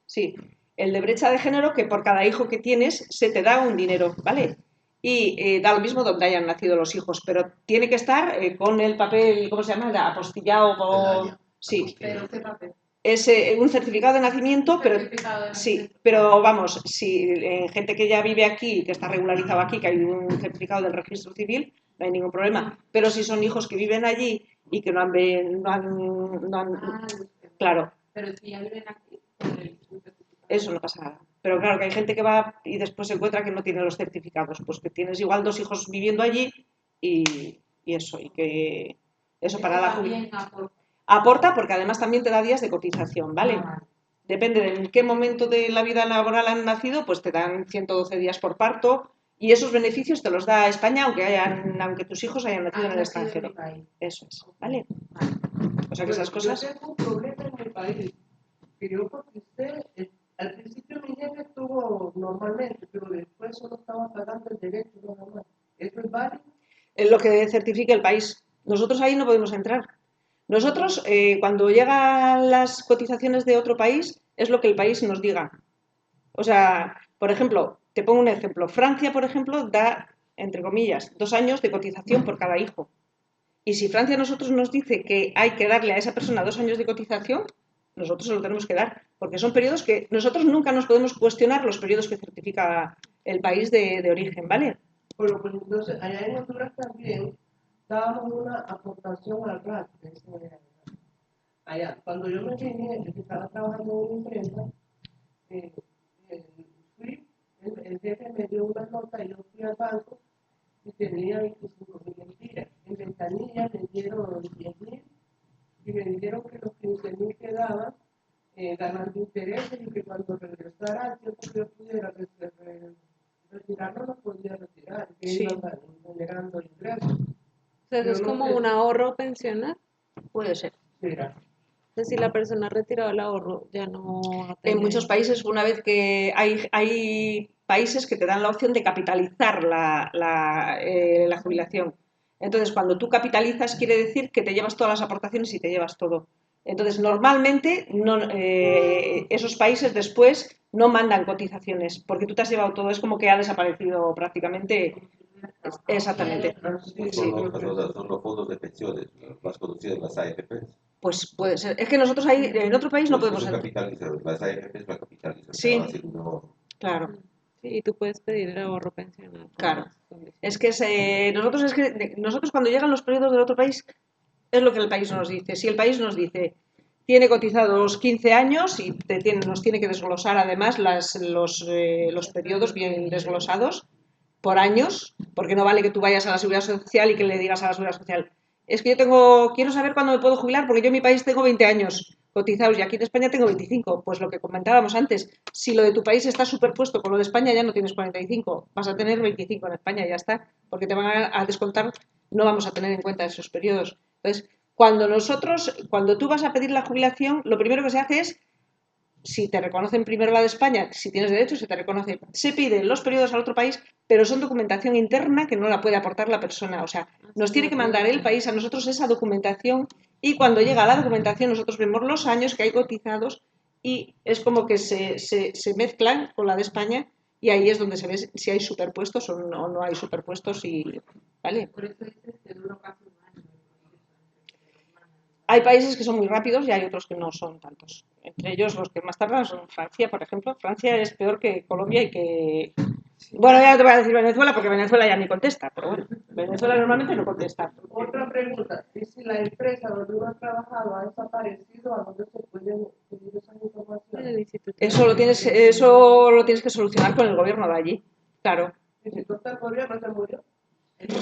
Sí, el de brecha de género, que por cada hijo que tienes se te da un dinero, ¿vale? Y da lo mismo donde hayan nacido los hijos, pero tiene que estar con el papel, ¿cómo se llama? Apostillado con... Sí. Pero ¿qué papel? Es un certificado de nacimiento, pero vamos, si gente que ya vive aquí, que está regularizado aquí, que hay un certificado del registro civil, no hay ningún problema. Pero si son hijos que viven allí y que no han claro. Pero si ya viven aquí, eso no pasa nada. Pero claro, que hay gente que va y después se encuentra que no tiene los certificados, pues que tienes igual 2 hijos viviendo allí y eso, y que eso para la jubilación. Aporta porque además también te da días de cotización, ¿vale? Depende de en qué momento de la vida laboral han nacido, pues te dan 112 días por parto y esos beneficios te los da España aunque tus hijos hayan nacido en el extranjero. Eso es, ¿vale? O sea que esas cosas... Yo tengo un problema en mi país, que yo coticé, al principio mi jefe estuvo tiempo normalmente, pero después solo estaba pagando el derecho nada más. ¿Eso es válido? Es lo que certifique el país. Nosotros ahí no podemos entrar. Nosotros, cuando llegan las cotizaciones de otro país, es lo que el país nos diga. O sea, por ejemplo, te pongo un ejemplo. Francia, por ejemplo, da, entre comillas, 2 años de cotización por cada hijo. Y si Francia a nosotros nos dice que hay que darle a esa persona 2 años de cotización, nosotros se lo tenemos que dar, porque son periodos que nosotros nunca nos podemos cuestionar los periodos que certifica el país de origen, ¿vale? Bueno, pues entonces, allá en Honduras también dábamos una aportación al RAT. Allá, cuando yo me vine, yo estaba trabajando en una empresa, eh, fui, el jefe me dio una nota y yo fui al banco y tenía 25.000 mentiras. En ventanilla me dieron 10.000 y me dijeron que los 15.000 quedaban ganando intereses y que cuando regresara al tiempo que yo pudiera retirarlo, no podía retirar, que Sí. iba generando ingresos. O sea, eso es Yo no como sé. un ahorro pensional. Puede ser. Será. Entonces, si la persona ha retirado el ahorro, ya no va a tener... En muchos países, una vez que hay países que te dan la opción de capitalizar la jubilación. Entonces, cuando tú capitalizas, quiere decir que te llevas todas las aportaciones y te llevas todo. Entonces, normalmente no, esos países después no mandan cotizaciones, porque tú te has llevado todo, es como que ha desaparecido prácticamente. Exactamente. Sí. Son los fondos de pensiones, más conocidas, las AFPs. Pues puede ser. Es que nosotros ahí, en otro país no podemos Se entrar. capitalizan, las AFPs la capitalizan. Sí. Pero así no. Claro. Sí, y tú puedes pedir el ahorro pensional. Claro. Es que nosotros cuando llegan los periodos del otro país es lo que el país nos dice. Si el país nos dice tiene cotizados 15 años y nos tiene que desglosar además los periodos bien desglosados por años, porque no vale que tú vayas a la Seguridad Social y que le digas a la Seguridad Social, es que quiero saber cuándo me puedo jubilar porque yo en mi país tengo 20 años cotizados y aquí en España tengo 25. Pues lo que comentábamos antes, si lo de tu país está superpuesto con lo de España ya no tienes 45, vas a tener 25 en España y ya está, porque te van a descontar, no vamos a tener en cuenta esos periodos. Entonces, cuando tú vas a pedir la jubilación, lo primero que se hace es, si te reconocen primero la de España, si tienes derecho, se te reconoce, se piden los periodos al otro país, pero son documentación interna que no la puede aportar la persona. O sea, nos tiene que mandar el país a nosotros esa documentación y cuando llega la documentación nosotros vemos los años que hay cotizados y es como que se mezclan con la de España y ahí es donde se ve si hay superpuestos o no hay superpuestos y, ¿vale? Por eso dices que dura casi un año. Hay países que son muy rápidos y hay otros que no son tantos. Entre ellos los que más tardan son Francia, por ejemplo. Francia es peor que Colombia y que... Bueno, ya te voy a decir Venezuela porque Venezuela ya ni contesta, pero bueno, Venezuela normalmente no contesta. Otra pregunta, ¿y si la empresa donde uno ha trabajado ha desaparecido, a dónde se pueden pedir esas informaciones? Eso lo tienes que solucionar con el gobierno de allí, claro. ¿Y si no está el gobierno, se murió? Pero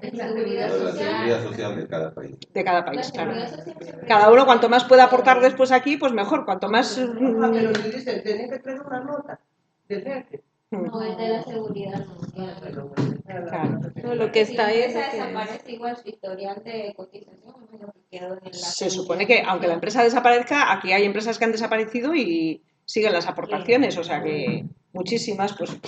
en seguridad La seguridad social, social de cada país. De cada la país, claro. seguridad social siempre Cada uno cuanto más pueda aportar después aquí, pues mejor. Cuanto más... Pero si dicen, tienen que traer una nota del jefe. no es de la seguridad social. Claro. No, lo que está ahí Si es la lo empresa que es. desaparece, igual su historial de cotización, imagino que quedó en la Se seguridad supone que aunque la social. empresa desaparezca, aquí hay empresas que han desaparecido y siguen las aportaciones, o sea que muchísimas, pues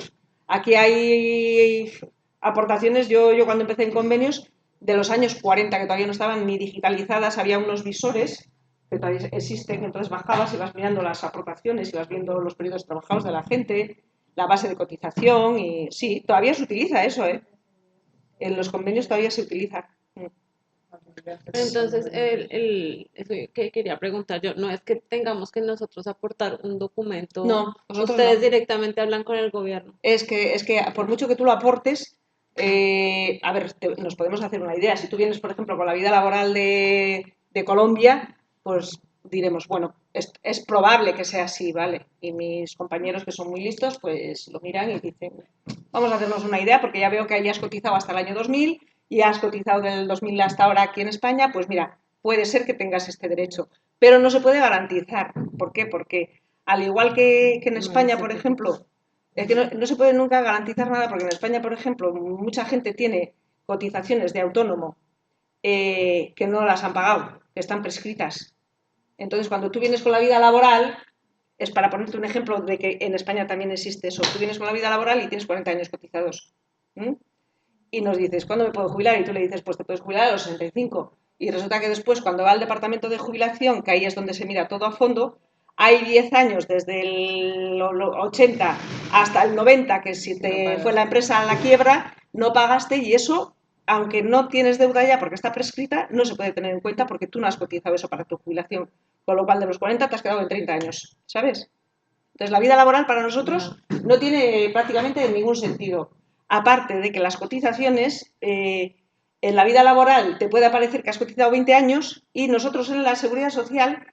aquí hay aportaciones, yo cuando empecé en convenios, de los años 40 que todavía no estaban ni digitalizadas, había unos visores que todavía existen, entonces bajabas y vas mirando las aportaciones y vas viendo los periodos trabajados de la gente, la base de cotización y sí, todavía se utiliza eso, ¿eh? En los convenios todavía se utiliza. Entonces, eso que quería preguntar yo, no es que tengamos que nosotros aportar un documento, No, nosotros ustedes no. directamente hablan con el gobierno. Es que por mucho que tú lo aportes, a ver, nos podemos hacer una idea. Si tú vienes, por ejemplo, con la vida laboral de Colombia, pues diremos, bueno, es probable que sea así, ¿vale? Y mis compañeros que son muy listos, pues lo miran y dicen, vamos a hacernos una idea, porque ya veo que hayas cotizado hasta el año 2000 y has cotizado del 2000 hasta ahora aquí en España, pues mira, puede ser que tengas este derecho, pero no se puede garantizar. ¿Por qué? Porque al igual que en España, por ejemplo, es que no se puede nunca garantizar nada porque en España, por ejemplo, mucha gente tiene cotizaciones de autónomo que no las han pagado, que están prescritas. Entonces, cuando tú vienes con la vida laboral, es para ponerte un ejemplo de que en España también existe eso. Tú vienes con la vida laboral y tienes 40 años cotizados. ¿Mm? Y nos dices, ¿cuándo me puedo jubilar? Y tú le dices, pues te puedes jubilar a los 65. Y resulta que después, cuando va al departamento de jubilación, que ahí es donde se mira todo a fondo, hay 10 años desde el 80 hasta el 90, que si te fue la empresa a la quiebra, no pagaste y eso, aunque no tienes deuda ya porque está prescrita, no se puede tener en cuenta porque tú no has cotizado eso para tu jubilación. Con lo cual, de los 40 te has quedado en 30 años, ¿sabes? Entonces, la vida laboral para nosotros no tiene prácticamente ningún sentido. Aparte de que las cotizaciones, en la vida laboral te puede parecer que has cotizado 20 años y nosotros en la seguridad social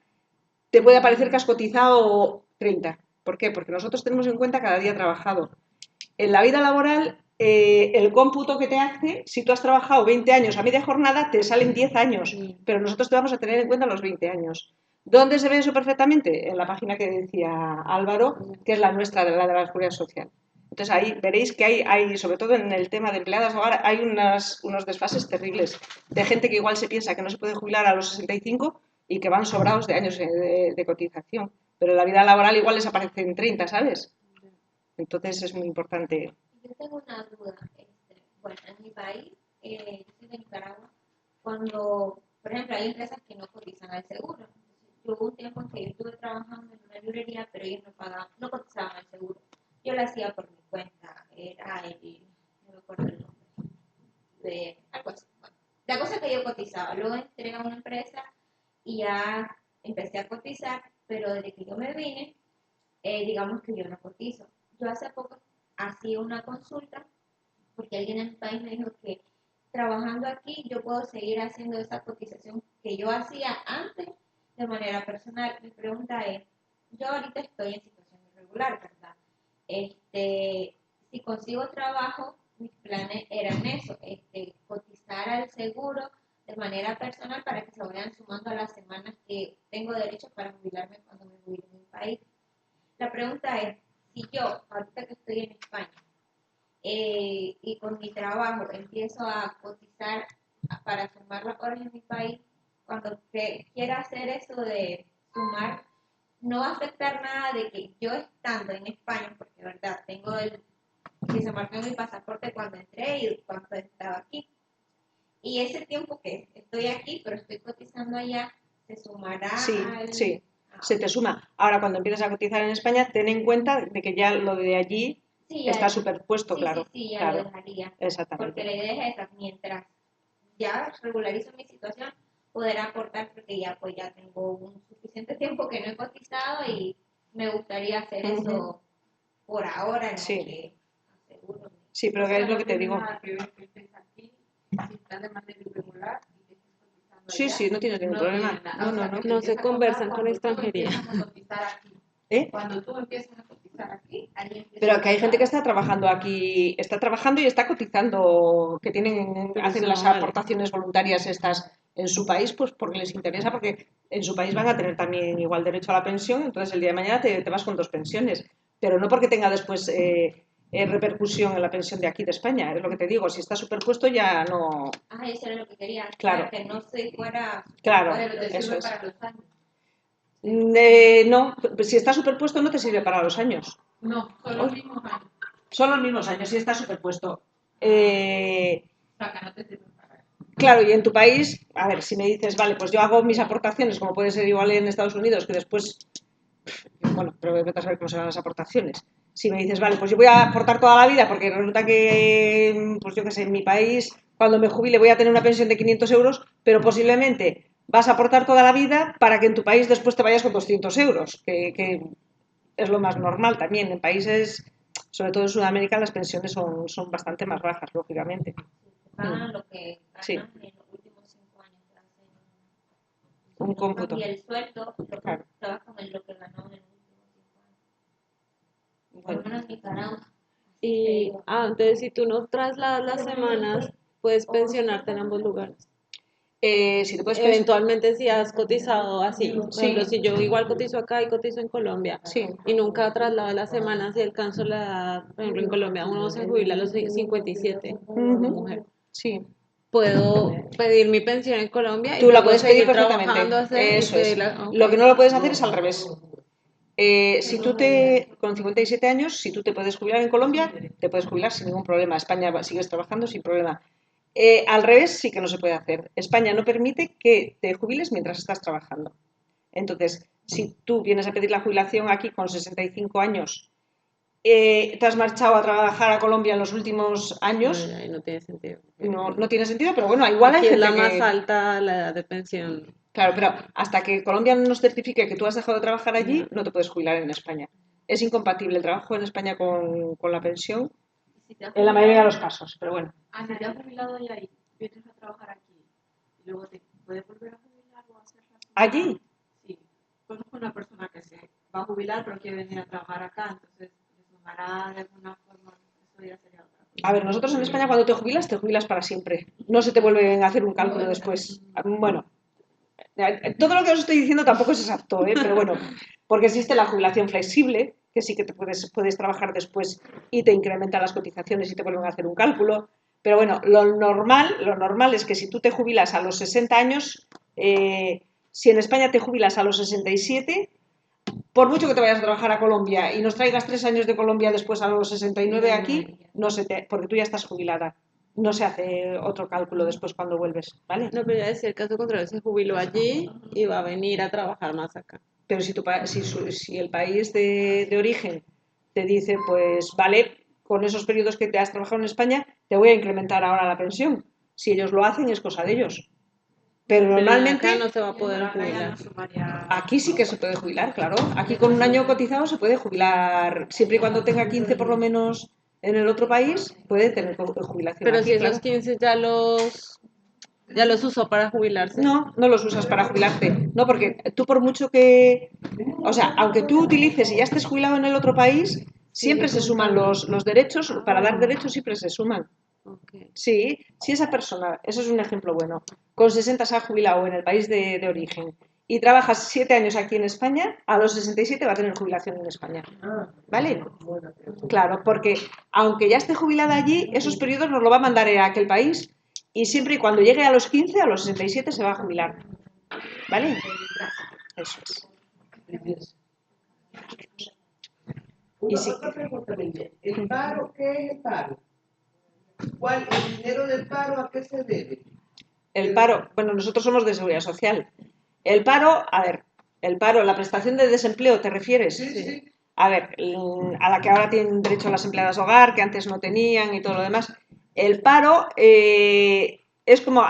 te puede parecer que has cotizado 30. ¿Por qué? Porque nosotros tenemos en cuenta cada día trabajado. En la vida laboral, el cómputo que te hace, si tú has trabajado 20 años a media jornada, te salen 10 años, pero nosotros te vamos a tener en cuenta los 20 años. ¿Dónde se ve eso perfectamente? En la página que decía Álvaro, que es la nuestra, la de la Seguridad Social. Entonces ahí veréis que hay, sobre todo en el tema de empleadas de hogar, hay unos desfases terribles de gente que igual se piensa que no se puede jubilar a los 65 y que van sobrados de años de cotización. Pero en la vida laboral igual les aparecen 30, ¿sabes? Entonces es muy importante. Yo tengo una duda. Bueno, en mi país, yo soy de Nicaragua, cuando, por ejemplo, hay empresas que no cotizan al seguro. Yo hubo un tiempo en que yo estuve trabajando en una librería, pero ellos no cotizaban al seguro. Yo lo hacía por mi cuenta, no me acuerdo el nombre, algo así. Bueno, la cosa es que yo cotizaba, luego entré a una empresa y ya empecé a cotizar, pero desde que yo me vine, digamos que yo no cotizo. Yo hace poco hacía una consulta porque alguien en mi país me dijo que trabajando aquí yo puedo seguir haciendo esa cotización que yo hacía antes de manera personal. Mi pregunta es, yo ahorita estoy en situación irregular, ¿verdad? Si consigo trabajo, mis planes eran eso, cotizar al seguro de manera personal para que se vayan sumando a las semanas que tengo derecho para jubilarme cuando me jubile en mi país. La pregunta es, si yo, ahorita que estoy en España, y con mi trabajo empiezo a cotizar para sumar las horas en mi país, cuando quiera hacer eso de sumar, no va a afectar nada de que yo estando en España, porque verdad, tengo que se marcó en mi pasaporte cuando entré y cuando estaba aquí. Y ese tiempo que estoy aquí, pero estoy cotizando allá, se sumará Sí, se te suma. Ahora, cuando empiezas a cotizar en España, ten en cuenta de que ya lo de allí está superpuesto, claro. Sí, ya claro. lo dejaría. Exactamente. Porque la idea es esa, mientras ya regularizo mi situación, poder aportar, porque ya pues ya tengo un suficiente tiempo que no he cotizado y me gustaría hacer eso por ahora, en lo que aseguro. Sí, pero es lo que te digo. Nada que ver que estés aquí, si estás de manera irregular y que estés cotizando Sí, allá, sí, no tienes ningún problema. No se conversan con extranjería. Cuando tú empiezas a cotizar aquí, ahí empiezas. Pero que hay gente que está trabajando aquí, está trabajando y está cotizando, que hacen las aportaciones voluntarias estas en su país, pues porque les interesa, porque en su país van a tener también igual derecho a la pensión, entonces el día de mañana te vas con 2 pensiones, pero no porque tenga después repercusión en la pensión de aquí de España, es lo que te digo, si está superpuesto ya no. Eso era lo que quería, Claro. que no se fuera. Claro, Pero te eso sirve es. para los años. No, si está superpuesto no te sirve para los años. No, son los mismos años. Son los mismos años, si está superpuesto. O sea, que no te sirve para. Claro, y en tu país, a ver, si me dices, vale, pues yo hago mis aportaciones, como puede ser igual en Estados Unidos, que después, bueno, pero vete a saber cómo serán las aportaciones. Si me dices, vale, pues yo voy a aportar toda la vida, porque resulta que, pues yo qué sé, en mi país, cuando me jubile voy a tener una pensión de 500 euros, pero posiblemente vas a aportar toda la vida para que en tu país después te vayas con 200 euros, que es lo más normal también. En países, sobre todo en Sudamérica, las pensiones son bastante más bajas, lógicamente. Pagan lo que ganan en los últimos 5 años. Un cómputo. Y el sueldo lo Claro. trabaja con lo que ganó en los últimos 5 años. Bueno. Por lo menos Nicaragua. Y entonces si tú no trasladas las semanas, puedes pensionarte en ambos lugares. Si te puedes pensar, Eventualmente si has cotizado así, por ejemplo, si yo igual cotizo acá y cotizo en Colombia y nunca traslado las semanas y alcanzo la edad, por ejemplo en Colombia uno se jubila a los 57 como mujer. Sí. Puedo pedir mi pensión en Colombia y Tú la luego puedes pedir seguir perfectamente. trabajando, Eso es. pedirla. Lo que no lo puedes hacer es al revés. Si tú con 57 años, si tú te puedes jubilar en Colombia, te puedes jubilar sin ningún problema. España sigues trabajando sin problema. Al revés, sí que no se puede hacer. España no permite que te jubiles mientras estás trabajando. Entonces, si tú vienes a pedir la jubilación aquí con 65 años, te has marchado a trabajar a Colombia en los últimos años, Ahí no tiene sentido. no tiene sentido, pero bueno, igual hay Aquí es gente la más que... alta la edad de pensión. Claro, pero hasta que Colombia no nos certifique que tú has dejado de trabajar allí, no te puedes jubilar en España. Es incompatible el trabajo en España con la pensión, Si te has en la mayoría de los jubilado- casos, pero bueno. Si te has jubilado ya y vienes a trabajar aquí, y luego te puedes volver a jubilar o hacer la ¿Allí? Sí. Conozco una persona que se va a jubilar pero quiere venir a trabajar acá, entonces le sumará de alguna forma, eso ya sería otra cosa. A ver, nosotros en España cuando te jubilas para siempre. No se te vuelve a hacer un cálculo después. Bueno, todo lo que os estoy diciendo tampoco es exacto, pero bueno, porque existe la jubilación flexible, que sí que te puedes trabajar después y te incrementan las cotizaciones y te vuelven a hacer un cálculo. Pero bueno, lo normal es que si tú te jubilas a los 60 años, si en España te jubilas a los 67, por mucho que te vayas a trabajar a Colombia y nos traigas 3 años de Colombia después a los 69 aquí, porque tú ya estás jubilada. No se hace otro cálculo después cuando vuelves, ¿vale? No, pero ya decía, el caso contrario, se jubiló allí y va a venir a trabajar más acá. Pero si el país de origen te dice, pues vale, con esos periodos que te has trabajado en España, te voy a incrementar ahora la pensión. Si ellos lo hacen, es cosa de ellos. Pero normalmente acá no se va a poder Acá ya jubilar. no sumaría. aquí sí que se puede jubilar, claro. Aquí con un año cotizado se puede jubilar, siempre y cuando tenga 15 por lo menos en el otro país, puede tener jubilación Pero aquí, si claro. esos 15 ya los usó para jubilarse. No los usas para jubilarte. No, porque tú por mucho que... O sea, aunque tú utilices y ya estés jubilado en el otro país, siempre se suman los derechos, para dar derechos siempre se suman. Okay. Sí, si esa persona, eso es un ejemplo bueno, con 60 se ha jubilado en el país de origen y trabajas 7 años aquí en España, a los 67 va a tener jubilación en España. ¿Vale? Claro, porque aunque ya esté jubilada allí, esos periodos nos lo va a mandar a aquel país y siempre y cuando llegue a los 15, a los 67 se va a jubilar. ¿Vale? Eso es. Y sí. Otra pregunta, Miguel. ¿El paro qué es el paro? ¿El dinero del paro a qué se debe? El paro, bueno, nosotros somos de seguridad social. El paro, a ver, la prestación de desempleo, ¿te refieres? Sí. A ver, a la que ahora tienen derecho las empleadas de hogar, que antes no tenían y todo lo demás. El paro es como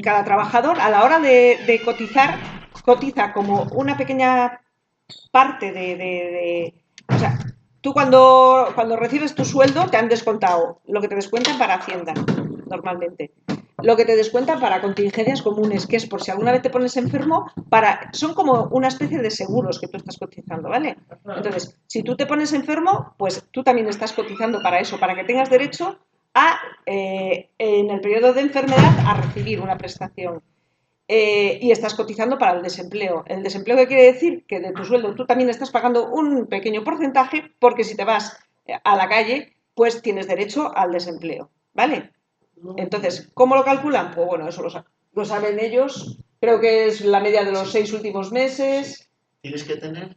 cada trabajador a la hora de cotizar, cotiza como una pequeña parte o sea, tú cuando recibes tu sueldo te han descontado lo que te descuentan para Hacienda, normalmente. Lo que te descuentan para contingencias comunes, que es por si alguna vez te pones enfermo, son como una especie de seguros que tú estás cotizando, ¿vale? Entonces, si tú te pones enfermo, pues tú también estás cotizando para eso, para que tengas derecho en el periodo de enfermedad, a recibir una prestación. Y estás cotizando para el desempleo. ¿El desempleo qué quiere decir? Que de tu sueldo tú también estás pagando un pequeño porcentaje porque si te vas a la calle, pues tienes derecho al desempleo, ¿vale? Entonces, ¿cómo lo calculan? Pues bueno, eso lo saben ellos. Creo que es la media de los 6 últimos meses. Tienes que tener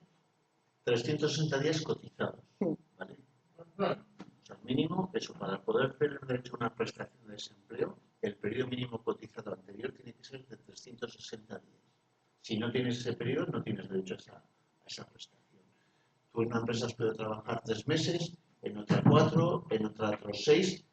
360 días cotizados, ¿vale? O sea, mínimo, eso, para poder tener derecho a una prestación de desempleo, el periodo mínimo cotizado anterior tiene que ser de 360 días. Si no tienes ese periodo, no tienes derecho a esa prestación. Tú en una empresa has podido trabajar 3 meses, en otra 4, en otra otros 6,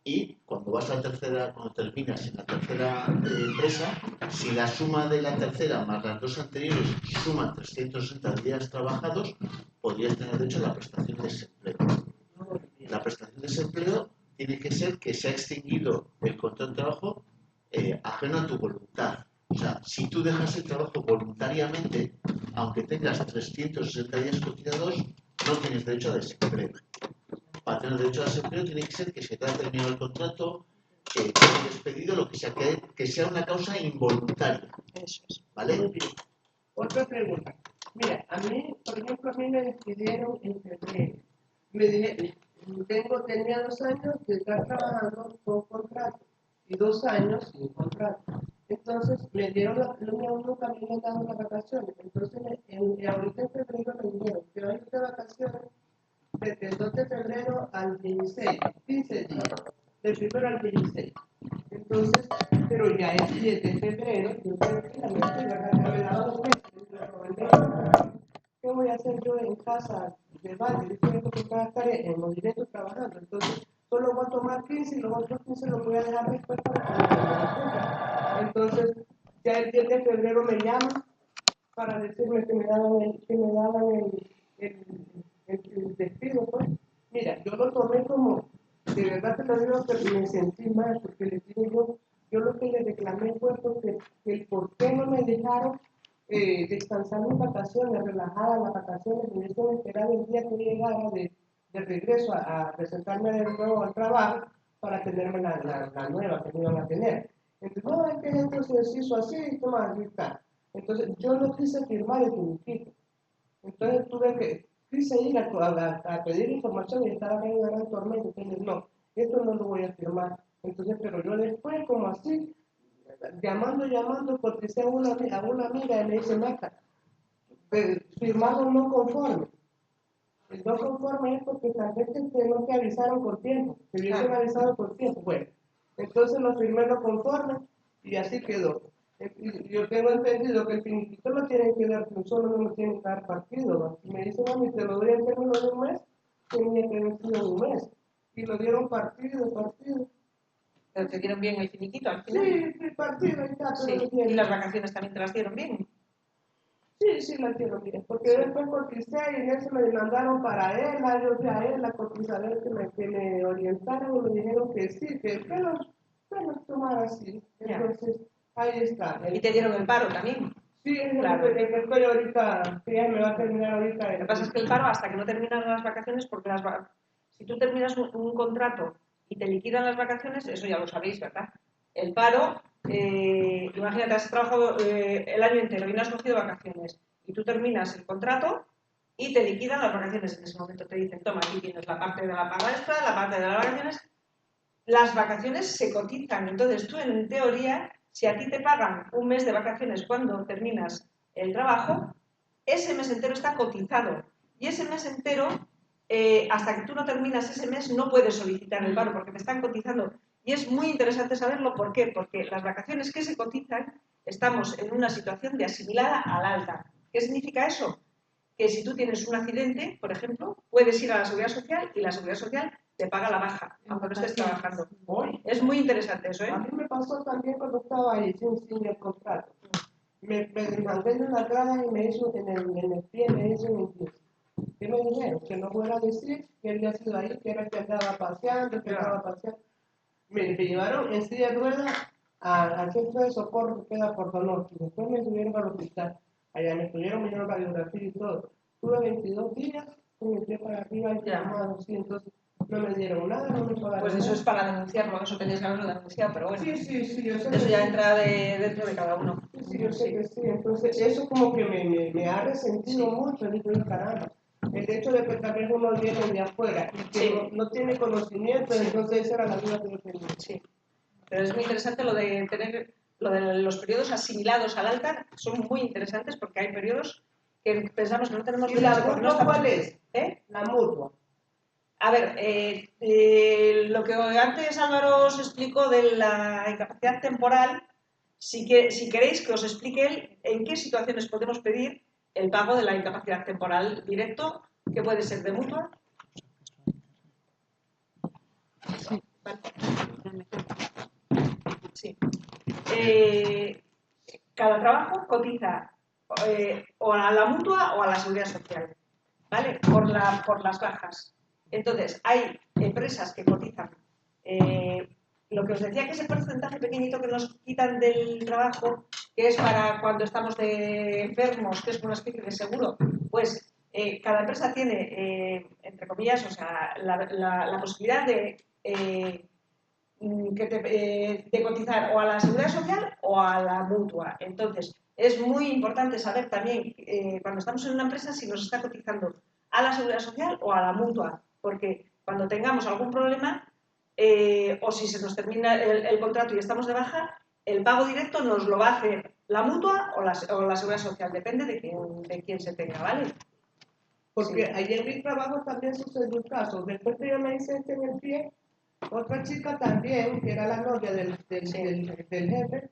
y cuando vas a la tercera, cuando terminas en la tercera empresa, si la suma de la tercera más las 2 anteriores suman 360 días trabajados, podrías tener derecho a la prestación de desempleo. La prestación de desempleo tiene que ser que se ha extinguido el contrato de trabajo ajeno a tu voluntad. O sea, si tú dejas el trabajo voluntariamente, aunque tengas 360 días cotizados, no tienes derecho a desempleo. Para tener derecho a desempleo tiene que ser que se te ha terminado el contrato, que te hayas despedido, lo que sea, que sea una causa involuntaria. Eso es. ¿Vale? Otra pregunta. Mira, a mí, por ejemplo, a mí me despidieron en febrero. Me dije, tenía 2 años de estar trabajando con contrato y 2 años sin contrato. Entonces me dieron nunca me habían dado las vacaciones. Entonces ahorita en febrero me dijeron que hay de vacaciones desde el 2 de febrero al 16, 15 días, del primero al 16. Entonces, pero ya es 10 de febrero, yo tranquilamente, ¿verdad? Que me daba 2 meses. ¿Qué voy a hacer yo en casa de Valle? Yo tengo que estar en movimiento trabajando. Entonces, solo voy a tomar 15 y los otros 15 los voy a dejar después para que me Entonces, ya el 10 de febrero me llaman para decirme que me daban el despido, pues. Mira, yo lo tomé como, de verdad te lo digo, que me sentí mal, porque les digo yo lo que le reclamé fue porque el por qué no me dejaron descansar mis vacaciones, relajar las vacaciones, y eso me esperaba el día que llegara de regreso a presentarme de nuevo al trabajo para tenerme la nueva que me iban a tener. Entonces, no, es que esto se hizo así, toma, aquí está. Entonces, yo no quise firmar el finiquito. Entonces, quise ir a pedir información y estaba en una gran tormenta. Entonces, no, esto no lo voy a firmar. Entonces, pero yo después, como así, llamando, porque sea una amiga y me dice, Marta, firmado no conforme. El no conforme es porque tal vez no te avisaron por tiempo, te hubiesen avisado por tiempo. Bueno, entonces lo firmé no conforme y así quedó. Y yo tengo entendido que el finiquito lo tienen que dar, solo no lo tienen que dar partido. ¿Va? Si me dicen a mí que lo doy en términos de un mes, tenía que haber sido un mes. Y lo dieron partido. Pero te dieron bien el finiquito al final. Sí, partido y tal, pero Sí. Y las vacaciones también te las dieron bien. Sí, la quiero bien, porque después coticé y en eso me mandaron para ELA, yo fui a ELA, cotizadores que me orientaron y me dijeron que sí, que pero tomar así. Entonces, ahí está. Y te dieron el paro también. Sí, es claro. el que estoy ahorita, que ya me va a terminar ahorita. Lo que pasa es que el paro, hasta que no terminan las vacaciones, porque si tú terminas un contrato y te liquidan las vacaciones, eso ya lo sabéis, ¿verdad? El paro, imagínate, has trabajado el año entero y no has cogido vacaciones y tú terminas el contrato y te liquidan las vacaciones. En ese momento te dicen, toma, aquí tienes la parte de la paga extra, la parte de las vacaciones. Las vacaciones se cotizan, entonces tú en teoría, si a ti te pagan un mes de vacaciones cuando terminas el trabajo, ese mes entero está cotizado y ese mes entero, hasta que tú no terminas ese mes, no puedes solicitar el paro porque te están cotizando. Y es muy interesante saberlo, ¿por qué? Porque las vacaciones que se cotizan, estamos en una situación de asimilada al alta. ¿Qué significa eso? Que si tú tienes un accidente, por ejemplo, puedes ir a la Seguridad Social y la Seguridad Social te paga la baja, aunque no estés trabajando. Es muy interesante eso, ¿eh? A mí me pasó también cuando estaba ahí sin el contrato. Me mandé en la grada y me hizo en el pie, me hizo en el pie. ¿Qué me dijeron? Que no fuera a decir que había sido ahí, que era que andaba paseando, Me llevaron en silla de ruedas al centro de socorro que queda por Donosti. Después me subieron al hospital. Allá me dieron radiografía y todo. Tuve 22 días con el pie para arriba y llamado, sí, entonces no me dieron nada, no me pagaron Pues eso nada. es para denunciarlo, eso tenéis que haberlo denunciado, pero bueno. Sí, yo sé eso que ya sí. entra dentro de cada uno. Sí, yo sé que sí. Entonces, eso como que me ha resentido mucho, digo yo, caramba. El hecho de que tal vez uno viene de afuera y que no tiene conocimiento, entonces esa era la duda que yo tenía. Sí. Pero es muy interesante lo de tener, lo de los periodos asimilados al alta, son muy interesantes porque hay periodos que pensamos que no tenemos ¿Y la derecho porque no mutua estamos... cuál es? ¿Eh? La mutua. A ver, lo que antes Álvaro os explicó de la incapacidad temporal, si queréis que os explique él en qué situaciones podemos pedir el pago de la incapacidad temporal directo, que puede ser de mutua. Sí. Vale. Sí. Cada trabajo cotiza o a la mutua o a la seguridad social, ¿vale? Por las bajas. Entonces, hay empresas que cotizan lo que os decía, que ese porcentaje pequeñito que nos quitan del trabajo, que es para cuando estamos de enfermos, que es una especie de seguro, pues cada empresa tiene, entre comillas, o sea, la posibilidad de cotizar o a la seguridad social o a la mutua. Entonces, es muy importante saber también cuando estamos en una empresa si nos está cotizando a la seguridad social o a la mutua, porque cuando tengamos algún problema o si se nos termina el contrato y estamos de baja, el pago directo nos lo va a hacer la mutua o la seguridad social, depende de quién se tenga, ¿vale? Porque Sí. allí en mi trabajo también sucedió un caso. Después que yo me hice en el pie, otra chica también, que era la novia del jefe,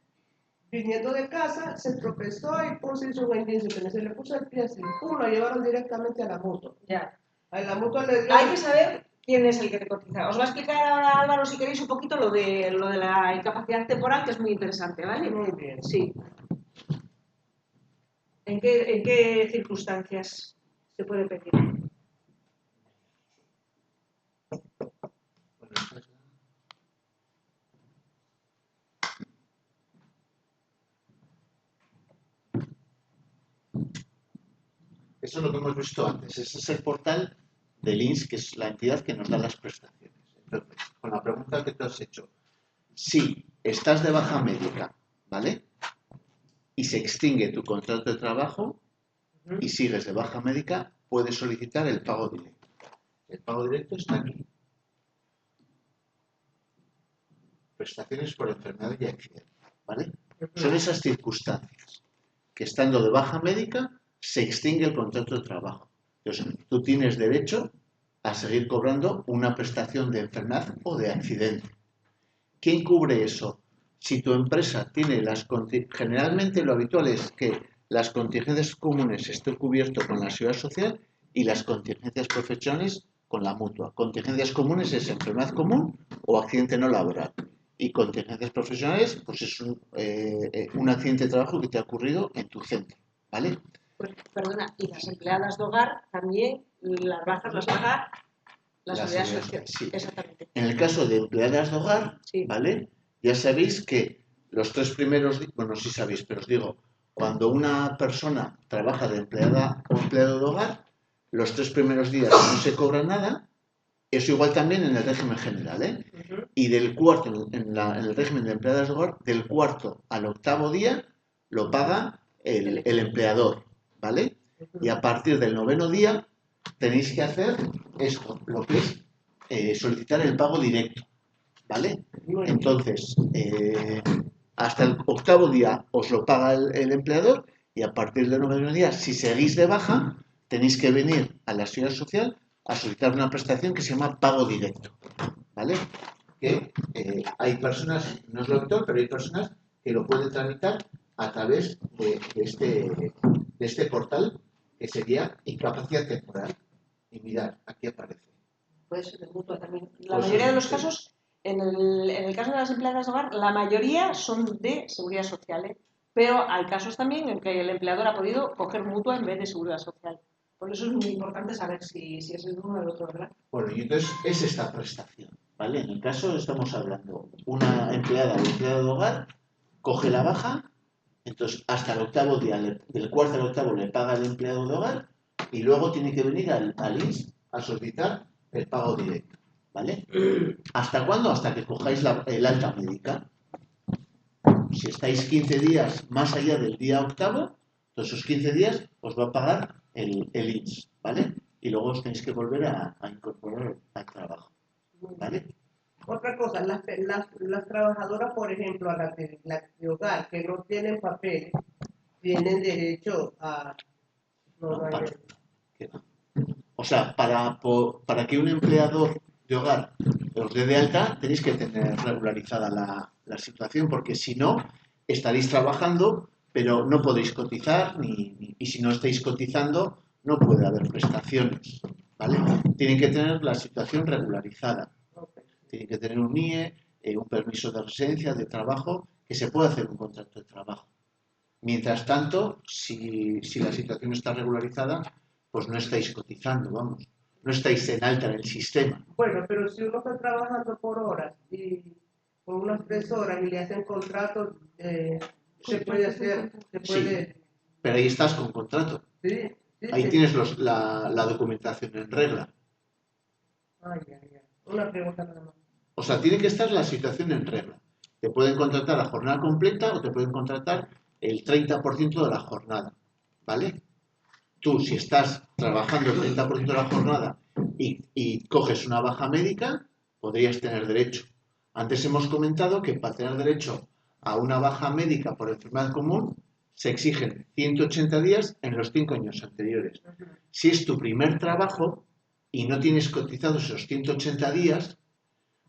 viniendo de casa, se tropezó y se hizo un inicio, que se le puso el pie así, pum, lo llevaron directamente a la mutua. Ya. A la mutua le dio... Hay que saber quién es el que te cotiza. Os va a explicar ahora Álvaro, si queréis, un poquito lo de la incapacidad temporal, que es muy interesante, ¿vale? Muy bien. Sí. ¿En qué circunstancias se puede pedir? Eso es lo que hemos visto antes. Ese es el portal del INS, que es la entidad que nos da las prestaciones. Entonces, con la pregunta que te has hecho, si estás de baja médica, ¿vale? Y se extingue tu contrato de trabajo y sigues de baja médica, puedes solicitar el pago directo. El pago directo está aquí. Prestaciones por enfermedad y accidente, ¿vale? Son esas circunstancias que estando de baja médica se extingue el contrato de trabajo. Entonces, tú tienes derecho a seguir cobrando una prestación de enfermedad o de accidente. ¿Quién cubre eso? Si tu empresa tiene generalmente lo habitual es que las contingencias comunes estén cubiertas con la seguridad social y las contingencias profesionales con la mutua. Contingencias comunes es enfermedad común o accidente no laboral. Y contingencias profesionales, pues es un accidente de trabajo que te ha ocurrido en tu centro, ¿vale? Pues, perdona, y las empleadas de hogar también, las bajas las paga la seguridad social. Sí. Exactamente. En el caso de empleadas de hogar, Sí. ¿vale? Ya sabéis que los 3 primeros días, bueno, sí sabéis, pero os digo, cuando una persona trabaja de empleada o empleado de hogar, los 3 primeros días no se cobra nada, eso igual también en el régimen general, ¿eh? Y del cuarto, en el régimen de empleadas de hogar, del cuarto al octavo día lo paga el empleador, ¿vale? Y a partir del 9º día tenéis que hacer esto, lo que es solicitar el pago directo, ¿vale? Entonces, hasta el octavo día os lo paga el empleador y a partir del 9º día, si seguís de baja, tenéis que venir a la seguridad social a solicitar una prestación que se llama pago directo, ¿vale? Que hay personas, no es lo habitual, pero hay personas que lo pueden tramitar a través de este portal que sería incapacidad temporal. Y mirad, aquí aparece. Puede ser de mutua también. La mayoría de los casos, en el caso de las empleadas de hogar, la mayoría son de seguridad social, ¿eh? Pero hay casos también en que el empleador ha podido coger mutua en vez de seguridad social. Por eso es muy importante saber si es el uno o el otro, ¿verdad? Bueno, y entonces es esta prestación, ¿vale? En el caso estamos hablando, una empleada o empleado de hogar coge la baja, entonces hasta el octavo día, del cuarto al octavo le paga el empleado de hogar y luego tiene que venir al INS a solicitar el pago directo, ¿vale? ¿Hasta cuándo? Hasta que cojáis el alta médica. Si estáis 15 días más allá del día octavo, entonces esos 15 días os va a pagar el INS, ¿vale? Y luego os tenéis que volver a incorporar al trabajo, ¿vale? Otra cosa, las trabajadoras, por ejemplo, a las de hogar que no tienen papeles, tienen derecho a... O sea, para que un empleador de hogar os dé de alta, tenéis que tener regularizada la situación, porque si no, estaréis trabajando, pero no podéis cotizar, y si no estáis cotizando, no puede haber prestaciones, ¿vale? Tienen que tener la situación regularizada. Tienen que tener un IE, un permiso de residencia, de trabajo, que se puede hacer un contrato de trabajo. Mientras tanto, si la situación está regularizada, pues no estáis cotizando, vamos. No estáis en alta en el sistema. Bueno, pero si uno está trabajando por horas y por unas 3 horas y le hacen contratos, se puede hacer, se puede... Sí, pero ahí estás con contrato. Sí, ahí tienes la documentación en regla. Ay. Una pregunta nada más. O sea, tiene que estar la situación en regla. Te pueden contratar a jornada completa o te pueden contratar el 30% de la jornada, ¿vale? Tú, si estás trabajando el 30% de la jornada y coges una baja médica, podrías tener derecho. Antes hemos comentado que para tener derecho a una baja médica por enfermedad común, se exigen 180 días en los 5 años anteriores. Si es tu primer trabajo y no tienes cotizados esos 180 días,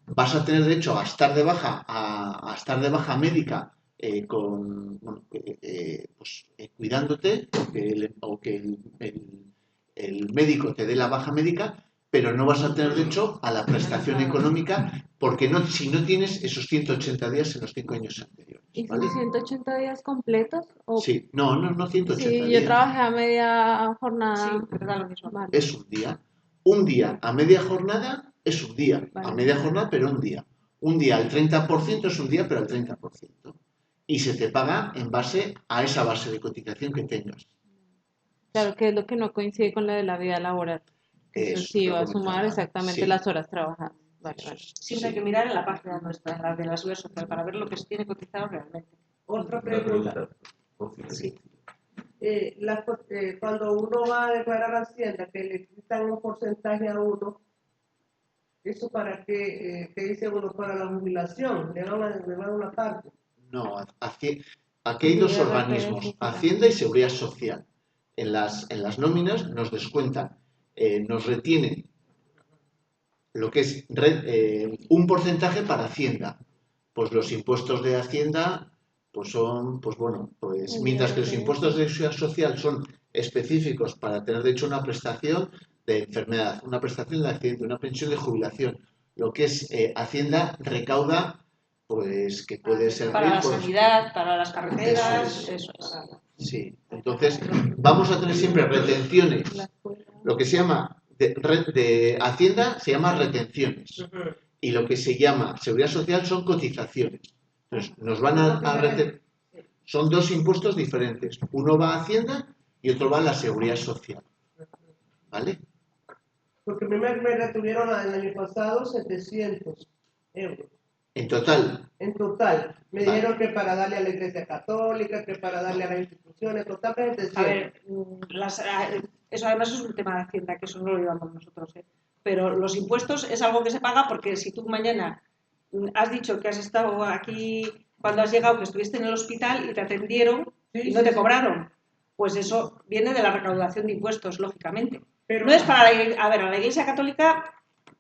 vas a tener derecho a estar de baja, a estar de baja médica cuidándote o que el médico te dé la baja médica, pero no vas a tener derecho a la prestación económica porque si no tienes esos 180 días en los 5 años anteriores. ¿Y ¿Vale? son 180 días completos? ¿O? Sí, no 180 Sí, días. yo trabajé a media jornada. Sí, pero da lo mismo. Vale. Es un día. Un día a media jornada es un día. Vale. A media jornada, pero un día. Un día al 30% es un día, pero al 30%. Y se te paga en base a esa base de cotización que tengas. Claro, que es lo que no coincide con la de la vida laboral. Eso Eso sí es lo va a que sumar comentaba. exactamente Sí. las horas trabajadas. Vale, Eso vale. es. Siempre hay que mirar en la página nuestra, en la de la Seguridad Social, para ver lo que se tiene cotizado realmente. Otra Una pregunta. pregunta. Confirme. Sí. Cuando uno va a declarar a Hacienda, que le quitan un porcentaje a uno, ¿eso para qué? ¿Qué dice uno? Para la jubilación, le van una parte. No, aquí hay dos organismos, Hacienda y Seguridad Social. En las nóminas nos descuentan, nos retienen lo que es un porcentaje para Hacienda. Pues los impuestos de Hacienda pues son, pues bueno, pues mientras que los impuestos de Seguridad Social son específicos para tener de hecho una prestación de enfermedad, una prestación de accidente, una pensión de jubilación. Lo que es Hacienda recauda, pues que puede ser Para la sanidad, para las carreteras, eso es. Sí, entonces vamos a tener siempre retenciones. Lo que se llama de Hacienda se llama retenciones y lo que se llama Seguridad Social son cotizaciones. Entonces nos van a retener. Son dos impuestos diferentes. Uno va a Hacienda y otro va a la Seguridad Social. ¿Vale? Porque a mí me retuvieron el año pasado 700 euros. En total. En total. Me Vale. dijeron que para darle a la Iglesia Católica, que para darle a las instituciones, totalmente 700. A ver, eso además es un tema de Hacienda, que eso no lo llevamos nosotros, ¿eh? Pero los impuestos es algo que se paga porque si tú mañana has dicho que has estado aquí cuando has llegado, que estuviste en el hospital y te atendieron y no te cobraron, pues eso viene de la recaudación de impuestos, lógicamente. Pero no es para a ver, a la Iglesia Católica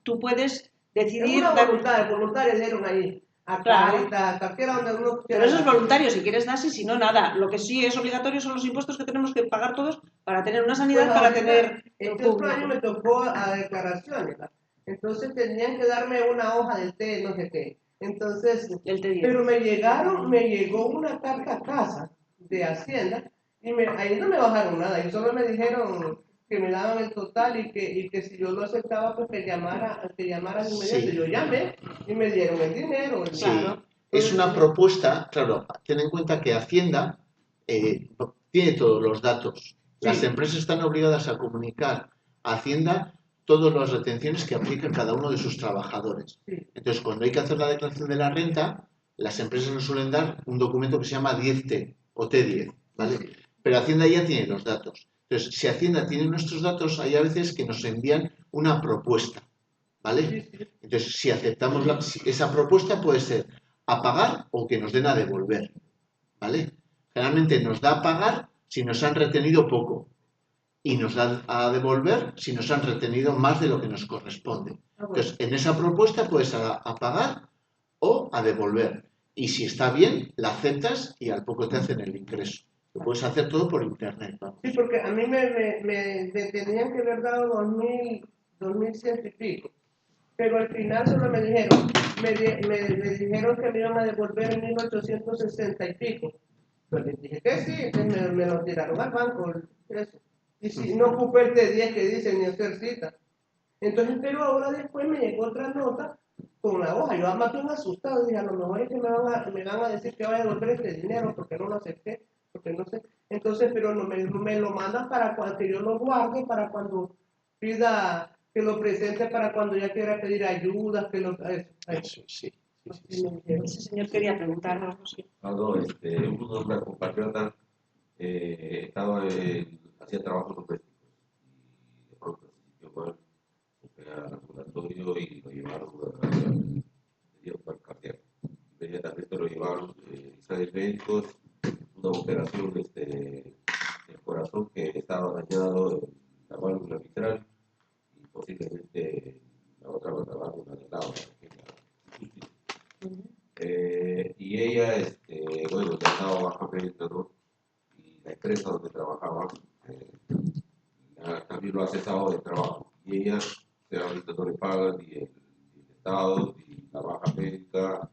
tú puedes decidir... Es una voluntaria dieron ahí. A Caritas, a cualquiera donde uno quiera. Pero eso es voluntario, si quieres das y si no, nada. Lo que sí es obligatorio son los impuestos que tenemos que pagar todos para tener una sanidad, Pues para ahorita, tener... este otro año me tocó a declaraciones, ¿verdad? Entonces tenían que darme una hoja del té, no sé qué. Entonces, pero me llegó una carta a casa de Hacienda y ahí no me bajaron nada, y solo me dijeron que me daban el total y que si yo lo aceptaba, pues que llamara de inmediato. Sí. Yo llamé y me dieron el dinero. Sí. Claro. Es una propuesta, claro, ten en cuenta que Hacienda tiene todos los datos. Las empresas están obligadas a comunicar a Hacienda todas las retenciones que aplica cada uno de sus trabajadores. Entonces, cuando hay que hacer la declaración de la renta, las empresas nos suelen dar un documento que se llama 10T o T10, ¿vale? Pero Hacienda ya tiene los datos. Entonces, si Hacienda tiene nuestros datos, hay a veces que nos envían una propuesta, ¿vale? Entonces, si aceptamos esa propuesta, puede ser a pagar o que nos den a devolver, ¿vale? Generalmente nos da a pagar si nos han retenido poco y nos da a devolver si nos han retenido más de lo que nos corresponde. Entonces, en esa propuesta puedes a pagar o a devolver. Y si está bien, la aceptas y al poco te hacen el ingreso. Lo puedes hacer todo por internet. Vamos. Sí, porque a mí me tenían que haber dado 2.100 y pico. Pero al final solo me dijeron que me iban a devolver 1.860 y pico. Pues les dije que sí, entonces me lo tiraron al banco. Eso. Y si no ocupé el T10 que dicen ni hacer cita. Entonces, pero ahora después me llegó otra nota con la hoja. Yo más bien asustado, dije, a lo mejor es que me van a decir que voy a devolver este dinero porque no lo acepté, porque no sé. Entonces, pero no me lo mandan para que yo lo guarde para cuando pida, que lo presente para cuando ya quiera pedir ayuda, que lo... Eso, sí. Ese señor quería preguntarnos, no sé. Una compatriota hacía trabajos domésticos y de pronto se sintió mal, fue al ambulatorio y lo llevaron a cardíaco. Inmediatamente lo llevaron, hizo médicos una operación del corazón que estaba dañado en la válvula mitral y posiblemente la otra válvula del lado. Y ella, bueno, ya estaba baja médica, ¿no? Y la empresa donde trabajaba también lo ha cesado de trabajo. Y ella, ahorita no le pagan ni el Estado, ni la baja médica.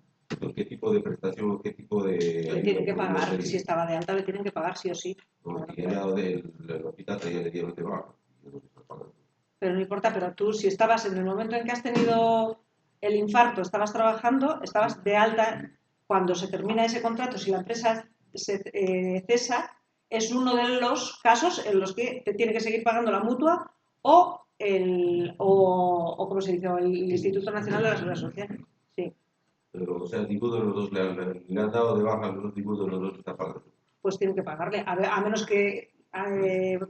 ¿Qué tipo de prestación, qué tipo de... Le tienen que pagar, si estaba de alta le tienen que pagar sí o sí. No, y ella del hospital ya le dieron de baja. Yo no le estoy pagando. Pero no importa, pero tú si estabas en el momento en que has tenido el infarto, estabas trabajando, estabas de alta, cuando se termina ese contrato, si la empresa se cesa, es uno de los casos en los que te tiene que seguir pagando la mutua o como se dice, el Instituto Nacional de la Seguridad Social. Sí. Pero, o sea, ninguno de los dos le han dado de baja, ninguno de los dos está pagando. Pues tienen que pagarle, a menos que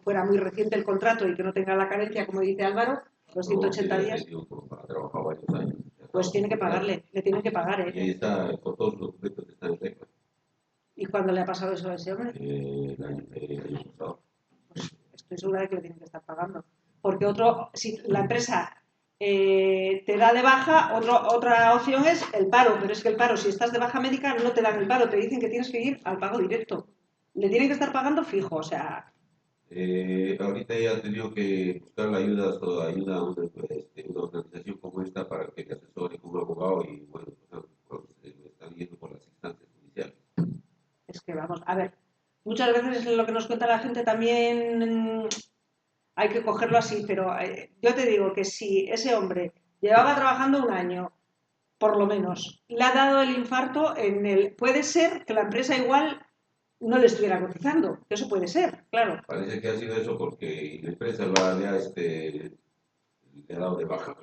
fuera muy reciente el contrato y que no tenga la carencia, como dice Álvaro, los 180 días. Pues tiene que pagarle, le tienen que pagar, Y ahí está, con todos los documentos están en regla. ¿Y cuándo le ha pasado eso a ese hombre? El año pasado. Pues estoy segura de que le tienen que estar pagando. Porque si la empresa te da de baja, otra opción es el paro, pero es que el paro, si estás de baja médica, no te dan el paro, te dicen que tienes que ir al pago directo. Le tienen que estar pagando fijo, o sea... Ahorita ella ha tenido que buscar la ayuda a una organización como esta para que le asesore con un abogado y bueno, pues, están yendo por las instancias judiciales. Es que vamos, a ver, muchas veces lo que nos cuenta la gente también hay que cogerlo así, pero yo te digo que si ese hombre llevaba trabajando un año, por lo menos, le ha dado el infarto puede ser que la empresa igual no le estuviera cotizando, que eso puede ser, claro. Parece que ha sido eso porque la empresa le ha dado de baja.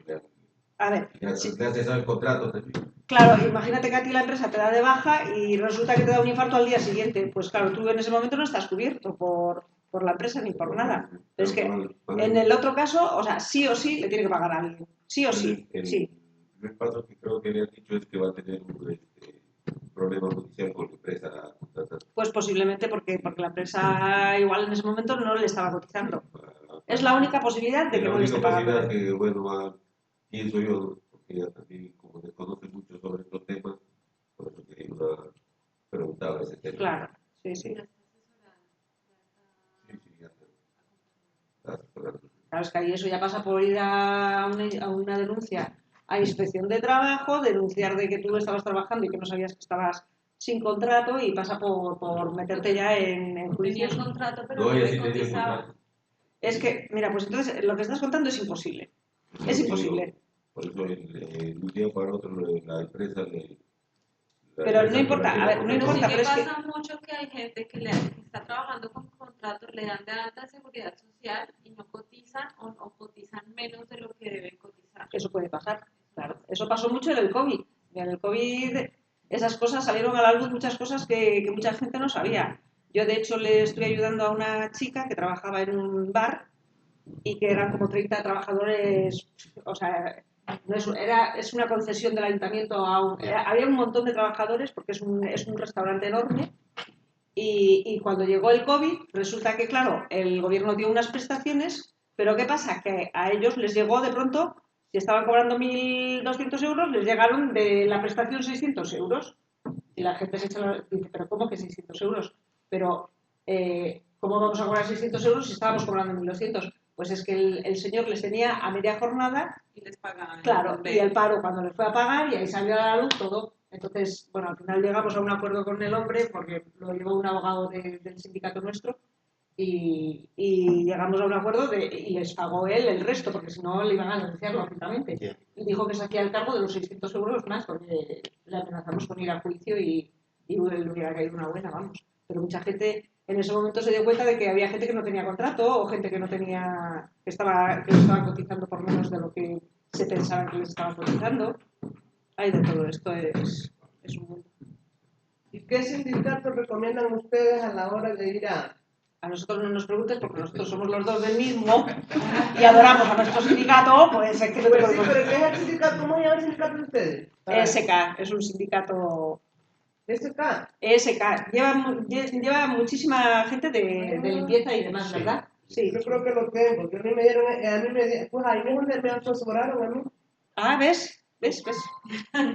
A ver, le ha cesado el contrato también. Claro, imagínate que a ti la empresa te da de baja y resulta que te da un infarto al día siguiente. Pues claro, tú en ese momento no estás cubierto por la empresa ni por nada. Pero es que en el otro caso, o sea, sí o sí le tiene que pagar a alguien. Sí o sí, sí. El primer paso que creo que le han dicho es que va a tener un problema judicial con la empresa contratante. Pues posiblemente porque la empresa igual en ese momento no le estaba cotizando. Es la única posibilidad de que no le esté pagando. La única posibilidad que, bueno, pienso yo, porque ella también como desconoce mucho sobre estos temas, por eso quería preguntar ese tema. Claro, sí, sí. Sí, ya está asesorando. Claro, es que ahí eso ya pasa por ir a una denuncia a inspección de trabajo, denunciar de que tú estabas trabajando y que no sabías que estabas sin contrato y pasa por meterte ya en juicio. Tenía el contrato, pero No, no ella le sí tenía cotizaba. contrato. Es que, mira, pues entonces lo que estás contando es imposible. Es imposible. Por eso un día para otro la empresa Pero no importa, a ver, no importa, Sí pero que es que... pasa mucho que hay gente que está trabajando con contratos, le dan de alta seguridad social y no cotizan o cotizan menos de lo que deben cotizar. Eso puede pasar, claro. Eso pasó mucho en el COVID. En el COVID esas cosas salieron a la luz, muchas cosas que mucha gente no sabía. Yo, de hecho, le estoy ayudando a una chica que trabajaba en un bar y que eran como 30 trabajadores, o sea, es una concesión del ayuntamiento había un montón de trabajadores porque es un restaurante enorme y cuando llegó el COVID resulta que, claro, el gobierno dio unas prestaciones, pero ¿qué pasa? Que a ellos les llegó de pronto, si estaban cobrando 1.200 euros, les llegaron de la prestación 600 euros. Y la gente dice, ¿pero cómo que 600 euros? Pero, ¿cómo vamos a cobrar 600 euros si estábamos cobrando 1.200? Pues es que el señor les tenía a media jornada. Y les pagaban. Claro, y el paro cuando les fue a pagar y ahí salió a la luz todo. Entonces, bueno, al final llegamos a un acuerdo con el hombre porque lo llevó un abogado del sindicato nuestro y llegamos a un acuerdo y les pagó él el resto porque si no le iban a denunciar lógicamente. Yeah. Y dijo que se hacía el cargo de los 600 euros más porque le amenazamos con ir a juicio y le hubiera caído una buena, vamos. Pero mucha gente en ese momento se dio cuenta de que había gente que no tenía contrato o gente que no tenía, que estaba cotizando por menos de lo que se pensaba que les estaba cotizando. Hay de todo esto, es un mundo. ¿Y qué sindicatos recomiendan ustedes a la hora de ir a...? A nosotros no nos preguntes porque nosotros somos los dos del mismo y adoramos a nuestro sindicato, pues es que no te Pues sí, podemos... pero ¿qué es el sindicato? ¿Cómo se llama el sindicato de ustedes? SK es un sindicato SK. ESK. Lleva muchísima gente de limpieza y demás, Sí. ¿verdad? Sí. Yo creo que lo tengo. Yo a mí me dieron, pues ahí mismo me asesoraron a mí. Ah, ¿ves? ¿Ves? Pues ahí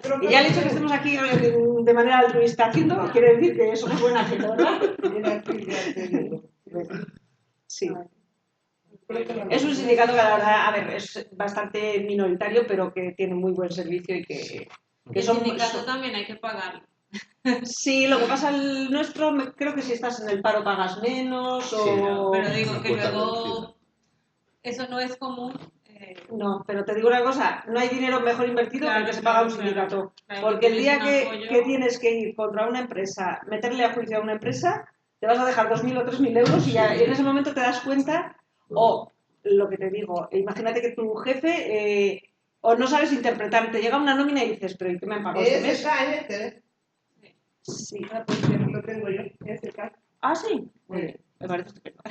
creo que Y ya el lo hecho de que tengo. estemos aquí de manera altruista haciendo, quiere decir que somos buena gente, ¿verdad? Mira aquí, ya te digo. Sí. Creo que lo Es un sindicato que la verdad, a ver, es bastante minoritario, pero que tiene muy buen servicio y que El son... sindicato también hay que pagarlo. Sí, lo que pasa el nuestro, creo que si estás en el paro pagas menos Sí, o... Pero digo una que cuota luego reducida. eso no es común. No, pero te digo una cosa, no hay dinero mejor invertido que el que se paga a un sindicato. Claro, Porque el tienes día un que apoyo. tienes que ir contra una empresa, meterle a juicio a una empresa, te vas a dejar 2.000 o 3.000 euros y ya en ese momento te das cuenta, o lo que te digo, imagínate que tu jefe o no sabes interpretar, te llega una nómina y dices, pero ¿y qué me han pagado este mes? SK es este. Sí. Ah, pues ya lo tengo yo. SK. Ah, sí. Muy bien, me parece estupendo.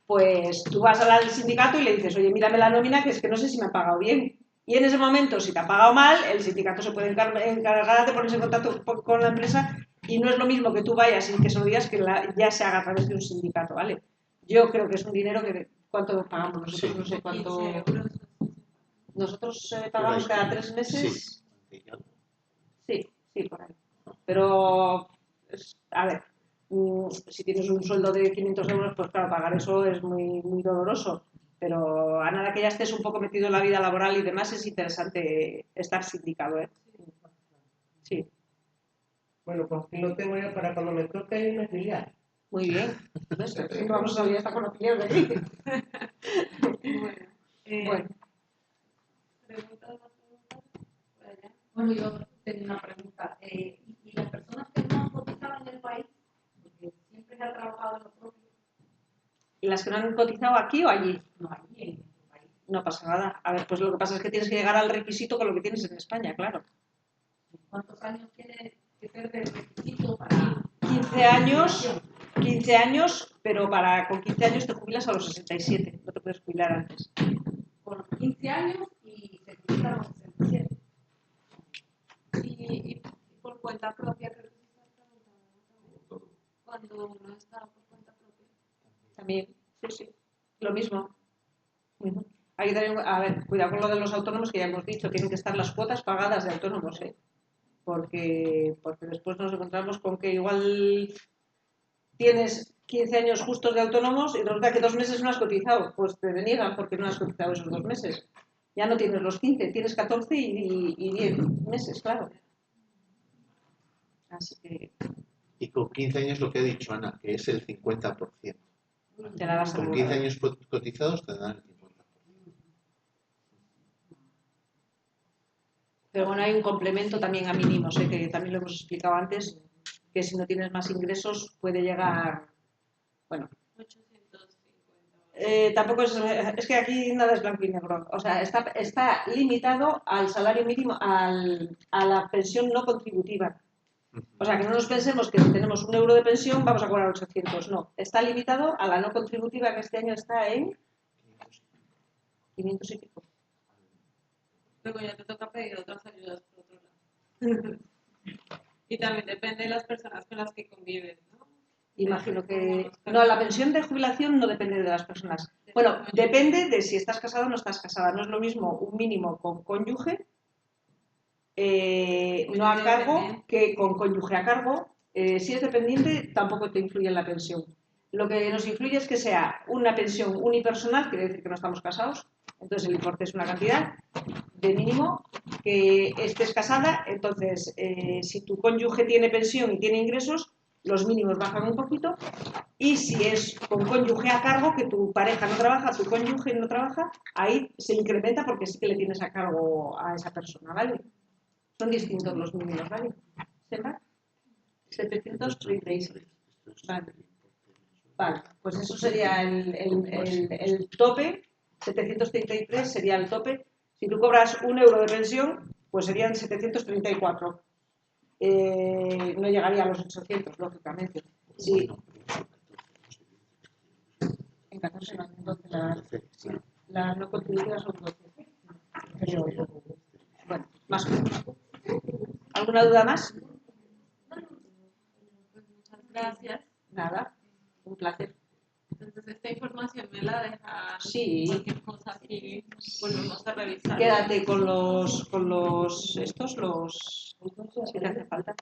Pues tú vas al sindicato y le dices, oye, mírame la nómina, que es que no sé si me ha pagado bien. Y en ese momento, si te ha pagado mal, el sindicato se puede encargar de ponerse en contacto con la empresa y no es lo mismo que tú vayas y que se lo digas que ya se haga a través de un sindicato, ¿vale? Yo creo que es un dinero que... ¿Cuánto pagamos nosotros? Sí. No sé cuánto... 15 euros. Nosotros Por pagamos ahí. cada 3 meses... Sí. Sí, por ahí. Pero, a ver, si tienes un sueldo de 500 euros, pues claro, pagar eso es muy, muy doloroso. Pero a nada que ya estés un poco metido en la vida laboral y demás, es interesante estar sindicado, ¿eh? Sí, Bueno, pues aquí lo tengo yo para cuando me toque irme a afiliar. muy bien. ¿Ves? Siempre vamos a salir hasta con afiliados de aquí. Bueno, Bueno, ¿preguntas más preguntas? Por allá. Bueno, yo tengo una pregunta. ¿Y las personas que no han cotizado en el país, porque siempre se ha trabajado en lo propio, ¿las que no han cotizado aquí o allí? no allí en el país? No pasa nada. A ver, pues lo que pasa es que tienes que llegar al requisito con lo que tienes en España, claro. ¿Cuántos años tiene que ser de requisito para 15 años, 15 años, pero con 15 años te jubilas a los 67, no te puedes jubilar antes. con 15 años y se cotizan a los 67? Y por cuenta propia, creo que sí se preguntado también. Cuando uno está por cuenta propia. También, sí, lo mismo. Hay que tener, a ver, cuidado con lo de los autónomos que ya hemos dicho, tienen que estar las cuotas pagadas de autónomos, ¿eh? Porque después nos encontramos con que igual tienes 15 años justos de autónomos y resulta que 2 meses no has cotizado, pues te deniegan porque no has cotizado esos 2 meses. Ya no tienes los 15, tienes 14 y 10 meses, claro. Así que Y con 15 años lo que ha dicho Ana, que es el 50%. te la das Con segura. 15 años cotizados te dan el 50%. Pero bueno, hay un complemento también a mínimos, que también lo hemos explicado antes, que si no tienes más ingresos puede llegar, bueno, 850. tampoco es que aquí nada es blanco y negro, o sea, está limitado al salario mínimo, a la pensión no contributiva. O sea, que no nos pensemos que si tenemos 1 euro de pensión vamos a cobrar 800, no, está limitado a la no contributiva que este año está en 500 y pico. Luego ya te toca pedir otras ayudas por otro lado. Y también depende de las personas con las que convives, ¿no? Imagino que... No, la pensión de jubilación no depende de las personas. Bueno, depende de si estás casado o no estás casada. No es lo mismo un mínimo con cónyuge, no a cargo, que con cónyuge a cargo. Si es dependiente, tampoco te influye en la pensión. Lo que nos influye es que sea una pensión unipersonal, quiere decir que no estamos casados, entonces el importe es una cantidad de mínimo, que estés casada, entonces si tu cónyuge tiene pensión y tiene ingresos, los mínimos bajan un poquito, y si es con cónyuge a cargo, que tu pareja no trabaja, tu cónyuge no trabaja, ahí se incrementa porque sí que le tienes a cargo a esa persona, ¿vale? Son distintos los mínimos, ¿vale? ¿Sepa? 736. Vale. Vale, pues eso sería el tope, 733 sería el tope. Si tú cobras 1 euro de pensión, pues serían 734. No llegaría a los 800, lógicamente. Sí. En 14 no, en 12 la no contributiva son 12. Pero, bueno, más o menos. ¿Alguna duda más? Gracias. Nada, un placer. Entonces esta información me la deja Sí. cualquier cosa aquí volvemos a revisar. Quédate con los si te hace falta.